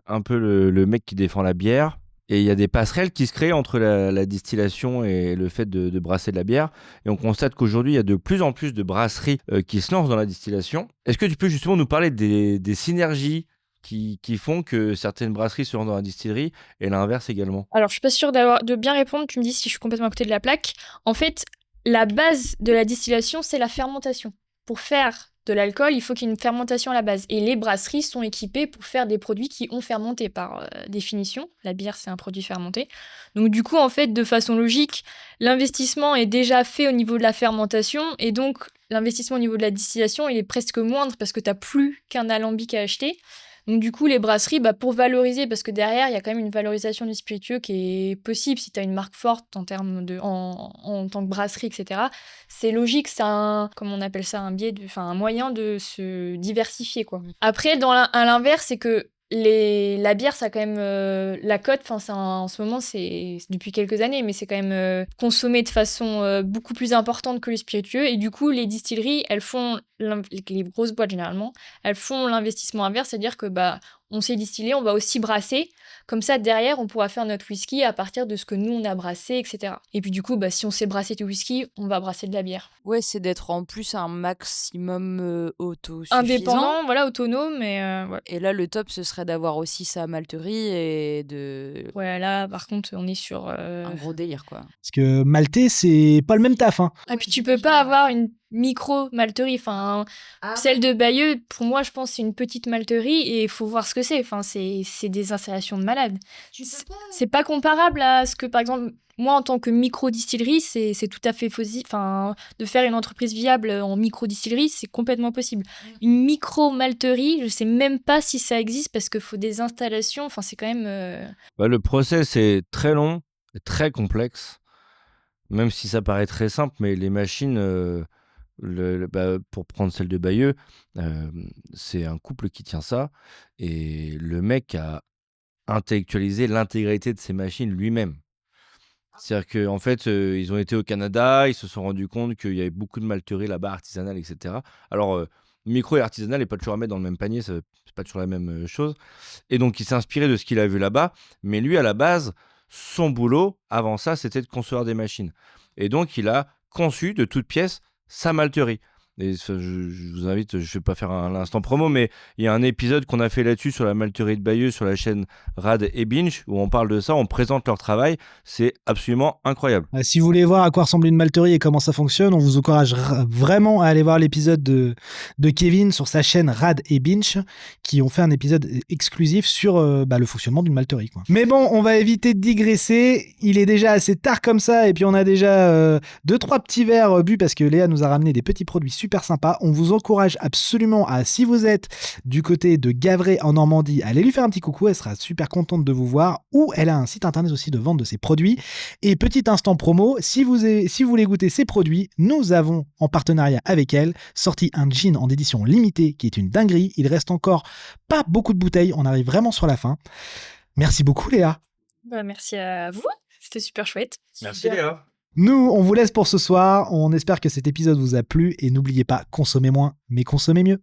un peu le mec qui défend la bière. Et il y a des passerelles qui se créent entre la distillation et le fait de brasser de la bière. Et on constate qu'aujourd'hui, il y a de plus en plus de brasseries qui se lancent dans la distillation. Est-ce que tu peux justement nous parler des synergies qui font que certaines brasseries se rendent dans la distillerie et l'inverse également? Alors, je suis pas sûre de bien répondre. Tu me dis si je suis complètement à côté de la plaque. En fait, la base de la distillation, c'est la fermentation. Pour faire de l'alcool, il faut qu'il y ait une fermentation à la base. Et les brasseries sont équipées pour faire des produits qui ont fermenté par définition. La bière, c'est un produit fermenté. Donc du coup, en fait, de façon logique, l'investissement est déjà fait au niveau de la fermentation. Et donc, l'investissement au niveau de la distillation, il est presque moindre parce que tu n'as plus qu'un alambic à acheter. Donc du coup, les brasseries, pour valoriser, parce que derrière, il y a quand même une valorisation du spiritueux qui est possible si tu as une marque forte en termes en tant que brasserie, etc. C'est logique, c'est un moyen de se diversifier, quoi. Après, à l'inverse, c'est que la bière, ça a quand même la cote. Enfin, en ce moment, c'est depuis quelques années, mais c'est quand même consommé de façon beaucoup plus importante que les spiritueux. Et du coup, les distilleries, elles font les grosses boîtes généralement, elles font l'investissement inverse, c'est-à-dire que on sait distiller, on va aussi brasser. Comme ça, derrière, on pourra faire notre whisky à partir de ce que nous, on a brassé, etc. Et puis du coup, si on sait brasser du whisky, on va brasser de la bière. Ouais, c'est d'être en plus un maximum autosuffisant. Indépendant, voilà, autonome. Ouais. Et là, le top, ce serait d'avoir aussi sa malterie et de... Ouais, là, par contre, on est sur... un gros délire, quoi. Parce que malter, c'est pas le même taf, hein. Et puis tu peux pas avoir une micro-malterie. Enfin, celle de Bayeux, pour moi, je pense c'est une petite malterie et il faut voir ce que c'est. Enfin, c'est des installations de malades. C'est pas comparable à ce que, par exemple, moi, en tant que micro-distillerie, c'est tout à fait possible. Enfin, de faire une entreprise viable en micro-distillerie, c'est complètement possible. Une micro-malterie, je sais même pas si ça existe parce qu'il faut des installations. Enfin, c'est quand même... Le process est très long, très complexe, même si ça paraît très simple, mais les machines, pour prendre celle de Bayeux, c'est un couple qui tient ça, et le mec a intellectualisé l'intégralité de ces machines lui-même. C'est-à-dire qu'en fait, ils ont été au Canada, ils se sont rendus compte qu'il y avait beaucoup de malteries là-bas, artisanales, etc. Alors, micro et artisanal n'est pas toujours à mettre dans le même panier, c'est pas toujours la même chose. Et donc, il s'est inspiré de ce qu'il a vu là-bas, mais lui, à la base, son boulot, avant ça, c'était de concevoir des machines. Et donc, il a conçu de toutes pièces sa malterie. Et je vous invite, je ne vais pas faire l'instant promo, mais il y a un épisode qu'on a fait là-dessus sur la malterie de Bayeux sur la chaîne Rad et Binge, où on parle de ça, on présente leur travail, c'est absolument incroyable. Si vous voulez voir à quoi ressemble une malterie et comment ça fonctionne, on vous encourage vraiment à aller voir l'épisode de Kevin sur sa chaîne Rad et Binge, qui ont fait un épisode exclusif sur le fonctionnement d'une malterie, quoi. Mais bon, on va éviter de digresser, il est déjà assez tard comme ça, et puis on a déjà 2-3 petits verres bu parce que Léa nous a ramené des petits produits super sympa. On vous encourage absolument à, si vous êtes du côté de Gavray en Normandie, allez lui faire un petit coucou, elle sera super contente de vous voir, ou elle a un site internet aussi de vente de ses produits. Et petit instant promo, si vous voulez goûter ses produits, nous avons en partenariat avec elle sorti un gin en édition limitée qui est une dinguerie. Il reste encore pas beaucoup de bouteilles, on arrive vraiment sur la fin. Merci beaucoup Léa. Merci à vous, c'était super chouette. Merci Léa. Nous, on vous laisse pour ce soir. On espère que cet épisode vous a plu et n'oubliez pas, consommez moins, mais consommez mieux.